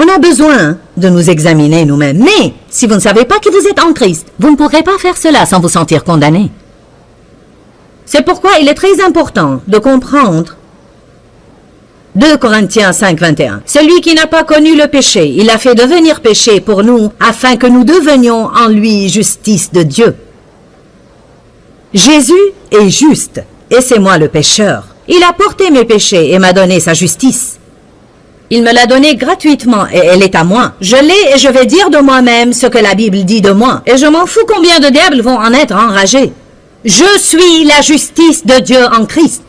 On a besoin de nous examiner nous-mêmes. Mais si vous ne savez pas que vous êtes en Christ, vous ne pourrez pas faire cela sans vous sentir condamné. C'est pourquoi il est très important de comprendre 2 Corinthiens 5, 21. Celui qui n'a pas connu le péché, il a fait devenir péché pour nous, afin que nous devenions en lui justice de Dieu. Jésus est juste, et c'est moi le pécheur. Il a porté mes péchés et m'a donné sa justice. Il me l'a donnée gratuitement et elle est à moi. Je l'ai et je vais dire de moi-même ce que la Bible dit de moi. Et je m'en fous combien de diables vont en être enragés. Je suis la justice de Dieu en Christ.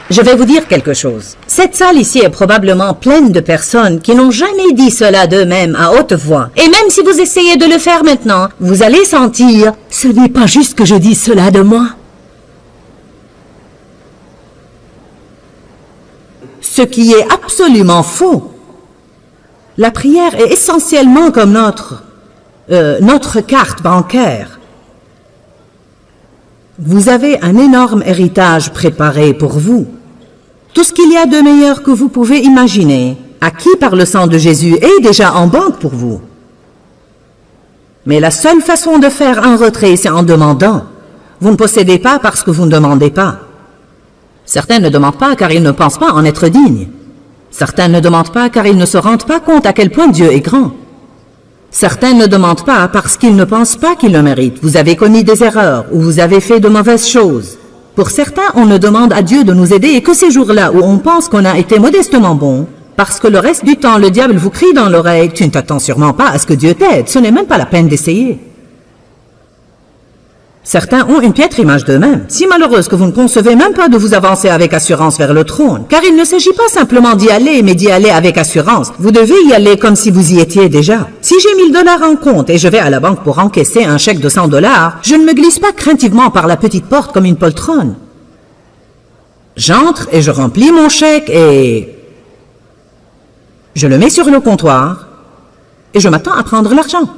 Je vais vous dire quelque chose. Cette salle ici est probablement pleine de personnes qui n'ont jamais dit cela d'eux-mêmes à haute voix. Et même si vous essayez de le faire maintenant, vous allez sentir « Ce n'est pas juste que je dise cela de moi ». Ce qui est absolument faux. La prière est essentiellement comme notre carte bancaire. Vous avez un énorme héritage préparé pour vous. Tout ce qu'il y a de meilleur que vous pouvez imaginer, acquis par le sang de Jésus, est déjà en banque pour vous. Mais la seule façon de faire un retrait, c'est en demandant. Vous ne possédez pas parce que vous ne demandez pas. Certains ne demandent pas car ils ne pensent pas en être dignes. Certains ne demandent pas car ils ne se rendent pas compte à quel point Dieu est grand. Certains ne demandent pas parce qu'ils ne pensent pas qu'ils le méritent. Vous avez commis des erreurs ou vous avez fait de mauvaises choses. Pour certains, on ne demande à Dieu de nous aider et que ces jours-là où on pense qu'on a été modestement bon, parce que le reste du temps, le diable vous crie dans l'oreille, tu ne t'attends sûrement pas à ce que Dieu t'aide, ce n'est même pas la peine d'essayer. Certains ont une piètre image d'eux-mêmes, si malheureuse que vous ne concevez même pas de vous avancer avec assurance vers le trône, car il ne s'agit pas simplement d'y aller, mais d'y aller avec assurance. Vous devez y aller comme si vous y étiez déjà. Si j'ai 1000 $ en compte et je vais à la banque pour encaisser un chèque de 100 $, je ne me glisse pas craintivement par la petite porte comme une poltronne. J'entre et je remplis mon chèque et je le mets sur le comptoir et je m'attends à prendre l'argent.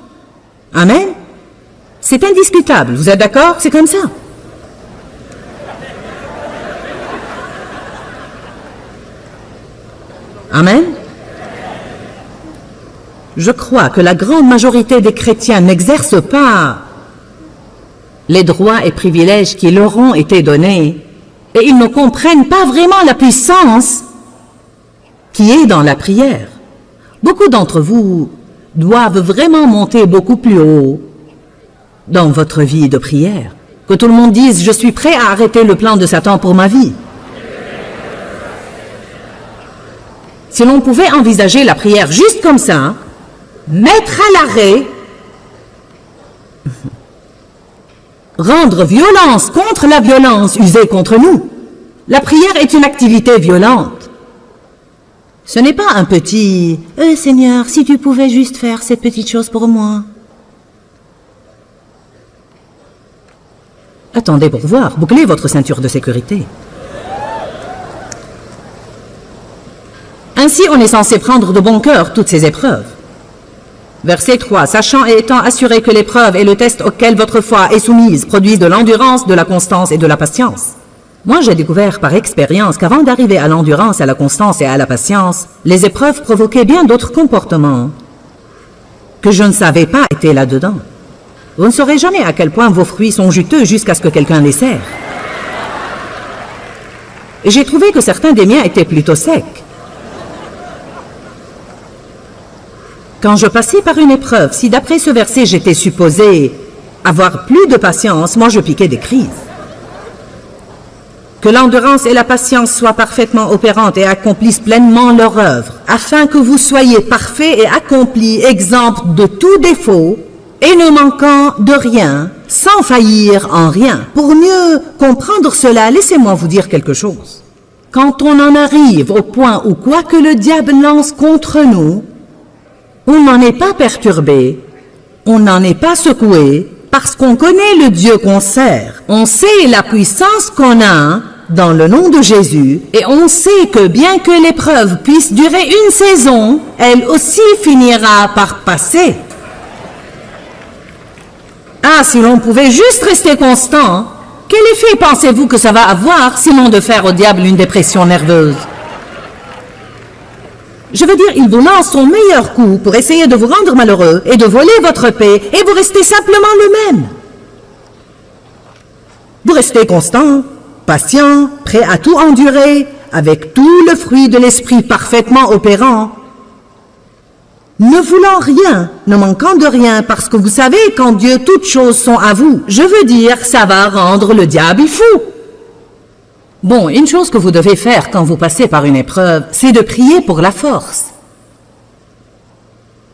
Amen? C'est indiscutable, vous êtes d'accord? C'est comme ça. Amen? Je crois que la grande majorité des chrétiens n'exercent pas les droits et privilèges qui leur ont été donnés et ils ne comprennent pas vraiment la puissance qui est dans la prière. Beaucoup d'entre vous doivent vraiment monter beaucoup plus haut dans votre vie de prière. Que tout le monde dise « Je suis prêt à arrêter le plan de Satan pour ma vie ». Si l'on pouvait envisager la prière juste comme ça, mettre à l'arrêt, rendre violence contre la violence usée contre nous. La prière est une activité violente. Ce n'est pas un petit « Seigneur, si tu pouvais juste faire cette petite chose pour moi. » Attendez pour voir, bouclez votre ceinture de sécurité. Ainsi, on est censé prendre de bon cœur toutes ces épreuves. Verset 3. Sachant et étant assuré que l'épreuve et le test auquel votre foi est soumise produisent de l'endurance, de la constance et de la patience. Moi, j'ai découvert par expérience qu'avant d'arriver à l'endurance, à la constance et à la patience, les épreuves provoquaient bien d'autres comportements que je ne savais pas étaient là-dedans. Vous ne saurez jamais à quel point vos fruits sont juteux jusqu'à ce que quelqu'un les serre. Et j'ai trouvé que certains des miens étaient plutôt secs. Quand je passais par une épreuve, si d'après ce verset j'étais supposé avoir plus de patience, moi je piquais des crises. Que l'endurance et la patience soient parfaitement opérantes et accomplissent pleinement leur œuvre, afin que vous soyez parfaits et accomplis, exempts de tout défaut, et ne manquant de rien, sans faillir en rien. Pour mieux comprendre cela, laissez-moi vous dire quelque chose. Quand on en arrive au point où quoi que le diable lance contre nous, on n'en est pas perturbé, on n'en est pas secoué, parce qu'on connaît le Dieu qu'on sert. On sait la puissance qu'on a dans le nom de Jésus, et on sait que bien que l'épreuve puisse durer une saison, elle aussi finira par passer. Ah, si l'on pouvait juste rester constant, quel effet pensez-vous que ça va avoir, sinon de faire au diable une dépression nerveuse? Je veux dire, il vous lance son meilleur coup pour essayer de vous rendre malheureux et de voler votre paix, et vous restez simplement le même. Vous restez constant, patient, prêt à tout endurer, avec tout le fruit de l'esprit parfaitement opérant, ne voulant rien, ne manquant de rien, parce que vous savez qu'en Dieu toutes choses sont à vous. Je veux dire, ça va rendre le diable fou. Bon, une chose que vous devez faire quand vous passez par une épreuve, c'est de prier pour la force.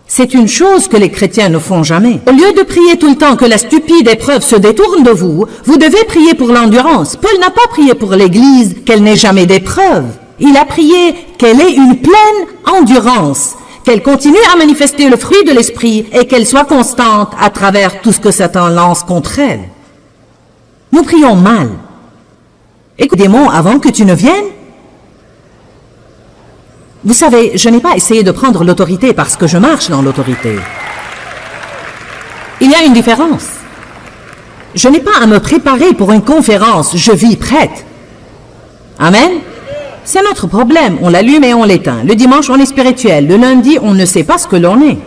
C'est une chose que les chrétiens ne font jamais. Au lieu de prier tout le temps que la stupide épreuve se détourne de vous, vous devez prier pour l'endurance. Paul n'a pas prié pour l'Église qu'elle n'ait jamais d'épreuve. Il a prié qu'elle ait une pleine endurance, qu'elle continue à manifester le fruit de l'esprit et qu'elle soit constante à travers tout ce que Satan lance contre elle. Nous prions mal. Écoute, démon, avant que tu ne viennes. Vous savez, je n'ai pas essayé de prendre l'autorité parce que je marche dans l'autorité. Il y a une différence. Je n'ai pas à me préparer pour une conférence, je vis prête. Amen? C'est notre problème, on l'allume et on l'éteint. Le dimanche, on est spirituel. Le lundi, on ne sait pas ce que l'on est.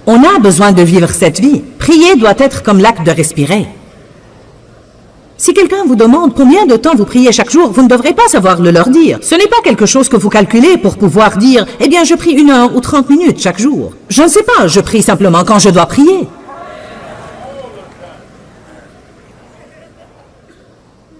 On a besoin de vivre cette vie. Prier doit être comme l'acte de respirer. Si quelqu'un vous demande combien de temps vous priez chaque jour, vous ne devrez pas savoir le leur dire. Ce n'est pas quelque chose que vous calculez pour pouvoir dire « Eh bien, je prie 1 heure ou 30 minutes chaque jour. » Je ne sais pas, je prie simplement quand je dois prier.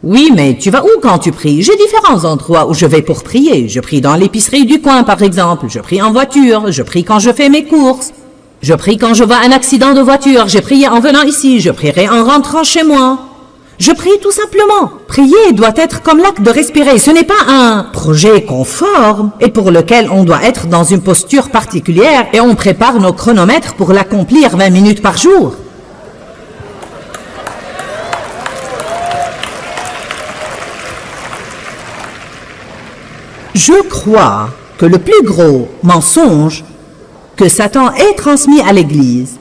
Oui, mais tu vas où quand tu pries? J'ai différents endroits où je vais pour prier. Je prie dans l'épicerie du coin, par exemple. Je prie en voiture. Je prie quand je fais mes courses. Je prie quand je vois un accident de voiture. J'ai prié en venant ici. Je prierai en rentrant chez moi. Je prie tout simplement. Prier doit être comme l'acte de respirer. Ce n'est pas un projet conforme et pour lequel on doit être dans une posture particulière et on prépare nos chronomètres pour l'accomplir 20 minutes par jour. Je crois que le plus gros mensonge que Satan ait transmis à l'Église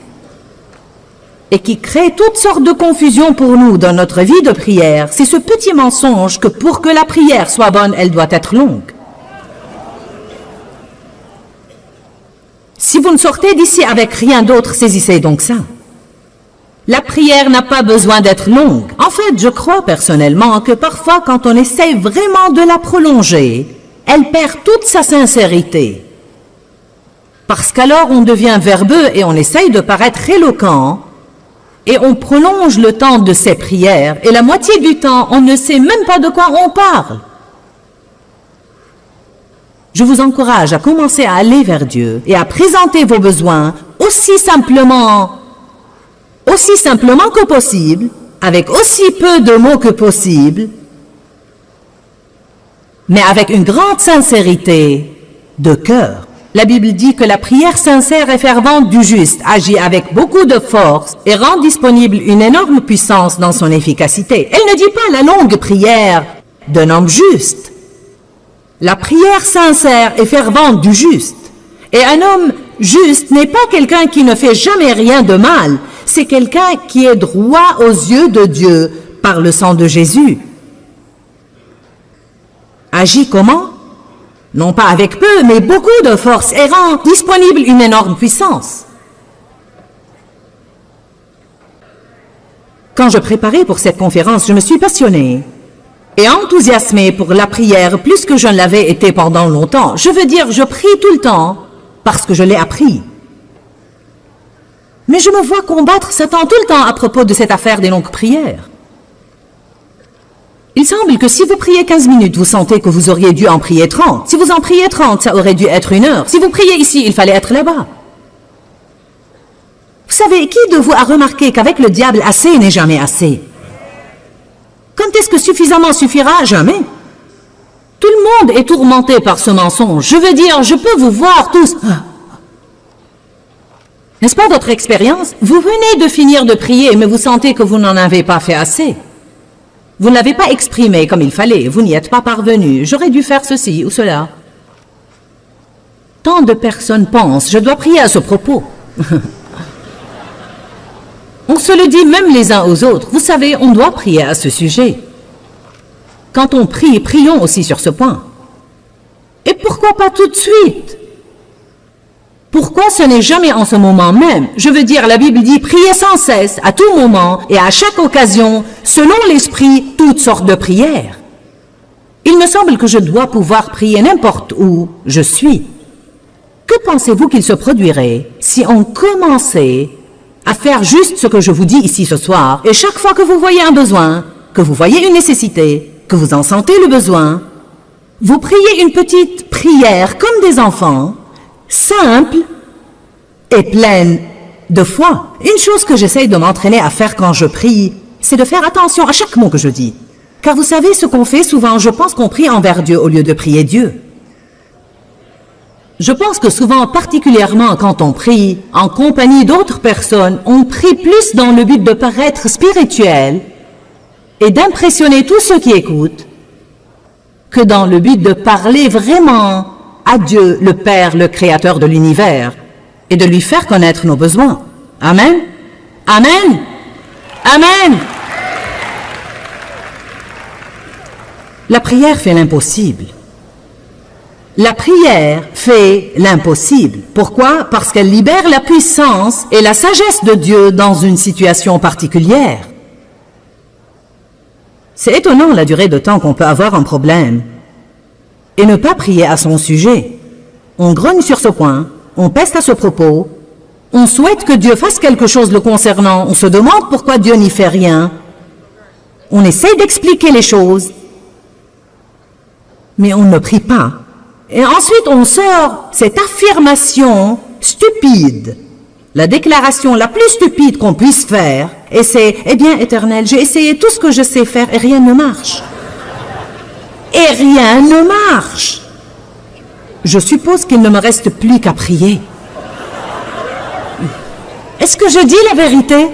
et qui crée toutes sortes de confusions pour nous dans notre vie de prière, c'est ce petit mensonge que pour que la prière soit bonne, elle doit être longue. Si vous ne sortez d'ici avec rien d'autre, saisissez donc ça. La prière n'a pas besoin d'être longue. En fait, je crois personnellement que parfois, quand on essaie vraiment de la prolonger, elle perd toute sa sincérité. Parce qu'alors on devient verbeux et on essaye de paraître éloquent, et on prolonge le temps de ses prières, et la moitié du temps, on ne sait même pas de quoi on parle. Je vous encourage à commencer à aller vers Dieu et à présenter vos besoins aussi simplement que possible, avec aussi peu de mots que possible, mais avec une grande sincérité de cœur. La Bible dit que la prière sincère et fervente du juste agit avec beaucoup de force et rend disponible une énorme puissance dans son efficacité. Elle ne dit pas la longue prière d'un homme juste. La prière sincère et fervente du juste. Et un homme juste n'est pas quelqu'un qui ne fait jamais rien de mal. C'est quelqu'un qui est droit aux yeux de Dieu par le sang de Jésus. Agit comment? Non pas avec peu, mais beaucoup de force et rend disponible une énorme puissance. Quand je préparais pour cette conférence, je me suis passionnée et enthousiasmée pour la prière plus que je ne l'avais été pendant longtemps. Je veux dire, je prie tout le temps parce que je l'ai appris. Mais je me vois combattre Satan tout le temps à propos de cette affaire des longues prières. Il semble que si vous priez 15 minutes, vous sentez que vous auriez dû en prier 30. Si vous en priez 30, ça aurait dû être 1 heure. Si vous priez ici, il fallait être là-bas. Vous savez, qui de vous a remarqué qu'avec le diable, assez n'est jamais assez? Quand est-ce que suffisamment suffira? Jamais. Tout le monde est tourmenté par ce mensonge. Je veux dire, je peux vous voir tous. N'est-ce pas votre expérience? Vous venez de finir de prier, mais vous sentez que vous n'en avez pas fait assez. Vous ne l'avez pas exprimé comme il fallait, vous n'y êtes pas parvenu. J'aurais dû faire ceci ou cela. Tant de personnes pensent, je dois prier à ce propos. On se le dit même les uns aux autres. Vous savez, on doit prier à ce sujet. Quand on prie, prions aussi sur ce point. Et pourquoi pas tout de suite? Pourquoi ce n'est jamais en ce moment même? Je veux dire, la Bible dit, priez sans cesse, à tout moment et à chaque occasion, selon l'Esprit, toutes sortes de prières. Il me semble que je dois pouvoir prier n'importe où je suis. Que pensez-vous qu'il se produirait si on commençait à faire juste ce que je vous dis ici ce soir, et chaque fois que vous voyez un besoin, que vous voyez une nécessité, que vous en sentez le besoin, vous priez une petite prière comme des enfants, simple et pleine de foi. Une chose que j'essaye de m'entraîner à faire quand je prie, c'est de faire attention à chaque mot que je dis. Car vous savez ce qu'on fait souvent, je pense qu'on prie envers Dieu au lieu de prier Dieu. Je pense que souvent, particulièrement quand on prie en compagnie d'autres personnes, on prie plus dans le but de paraître spirituel et d'impressionner tous ceux qui écoutent que dans le but de parler vraiment à Dieu, le Père, le Créateur de l'univers, et de lui faire connaître nos besoins. Amen. Amen. Amen. La prière fait l'impossible. La prière fait l'impossible. Pourquoi? Parce qu'elle libère la puissance et la sagesse de Dieu dans une situation particulière. C'est étonnant la durée de temps qu'on peut avoir un problème et ne pas prier à son sujet. On grogne sur ce point, on peste à ce propos, on souhaite que Dieu fasse quelque chose le concernant, on se demande pourquoi Dieu n'y fait rien, on essaye d'expliquer les choses, mais on ne prie pas. Et ensuite on sort cette affirmation stupide, la déclaration la plus stupide qu'on puisse faire, et c'est « Eh bien, Éternel, j'ai essayé tout ce que je sais faire et rien ne marche. » Et rien ne marche. Je suppose qu'il ne me reste plus qu'à prier. Est-ce que je dis la vérité?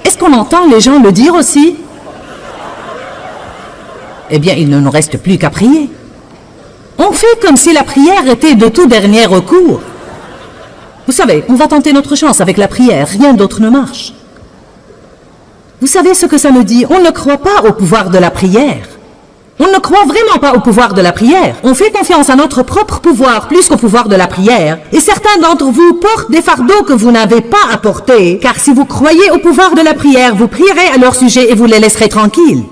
Est-ce qu'on entend les gens le dire aussi? Eh bien, il ne nous reste plus qu'à prier. On fait comme si la prière était de tout dernier recours. Vous savez, on va tenter notre chance avec la prière, rien d'autre ne marche. Vous savez ce que ça me dit? On ne croit pas au pouvoir de la prière. On ne croit vraiment pas au pouvoir de la prière. On fait confiance à notre propre pouvoir plus qu'au pouvoir de la prière. Et certains d'entre vous portent des fardeaux que vous n'avez pas à porter, car si vous croyez au pouvoir de la prière, vous prierez à leur sujet et vous les laisserez tranquilles.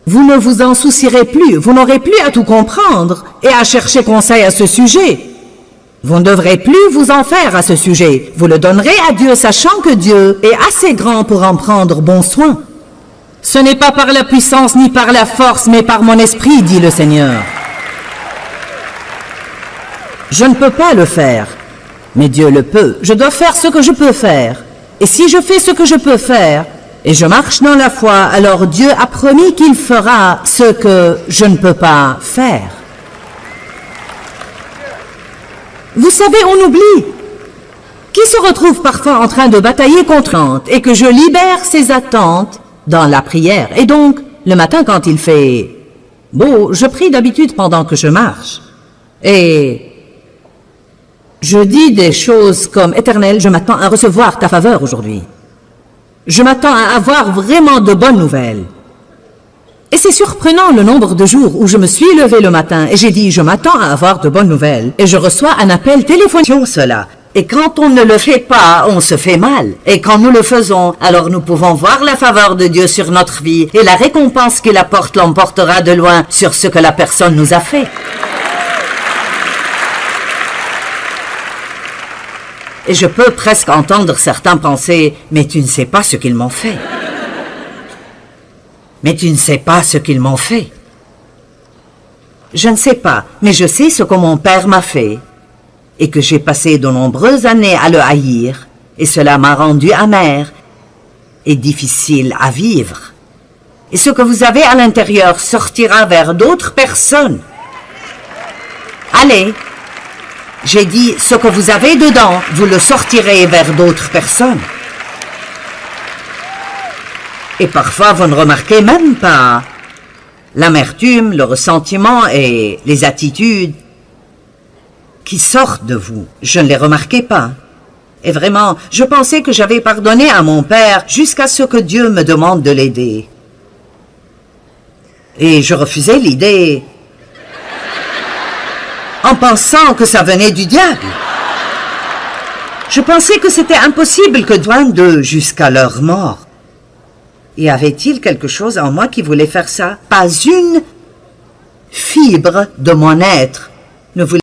Vous ne vous en soucierez plus, vous n'aurez plus à tout comprendre et à chercher conseil à ce sujet. Vous ne devrez plus vous en faire à ce sujet. Vous le donnerez à Dieu, sachant que Dieu est assez grand pour en prendre bon soin. Ce n'est pas par la puissance ni par la force, mais par mon esprit, dit le Seigneur. Je ne peux pas le faire, mais Dieu le peut. Je dois faire ce que je peux faire. Et si je fais ce que je peux faire, et je marche dans la foi, alors Dieu a promis qu'il fera ce que je ne peux pas faire. Vous savez, on oublie. Qui se retrouve parfois en train de batailler contre l'attente et que je libère ses attentes dans la prière. Et donc, le matin quand il fait beau, je prie d'habitude pendant que je marche. Et je dis des choses comme « Éternel, je m'attends à recevoir ta faveur aujourd'hui. Je m'attends à avoir vraiment de bonnes nouvelles. » Et c'est surprenant le nombre de jours où je me suis levée le matin et j'ai dit « Je m'attends à avoir de bonnes nouvelles. » Et je reçois un appel téléphonique. Cela. Et quand on ne le fait pas, on se fait mal. Et quand nous le faisons, alors nous pouvons voir la faveur de Dieu sur notre vie et la récompense qu'il apporte l'emportera de loin sur ce que la personne nous a fait. Et je peux presque entendre certains penser, mais tu ne sais pas ce qu'ils m'ont fait. Mais tu ne sais pas ce qu'ils m'ont fait. Je ne sais pas, mais je sais ce que mon père m'a fait. Et que j'ai passé de nombreuses années à le haïr, et cela m'a rendu amer et difficile à vivre. Et ce que vous avez à l'intérieur sortira vers d'autres personnes. Allez, j'ai dit, ce que vous avez dedans, vous le sortirez vers d'autres personnes. Et parfois, vous ne remarquez même pas l'amertume, le ressentiment et les attitudes qui sortent de vous. Je ne les remarquais pas. Et vraiment, je pensais que j'avais pardonné à mon père jusqu'à ce que Dieu me demande de l'aider. Et je refusais l'idée en pensant que ça venait du diable. Je pensais que c'était impossible que joignent d'eux jusqu'à leur mort. Et avait-il quelque chose en moi qui voulait faire ça? Pas une fibre de mon être ne voulait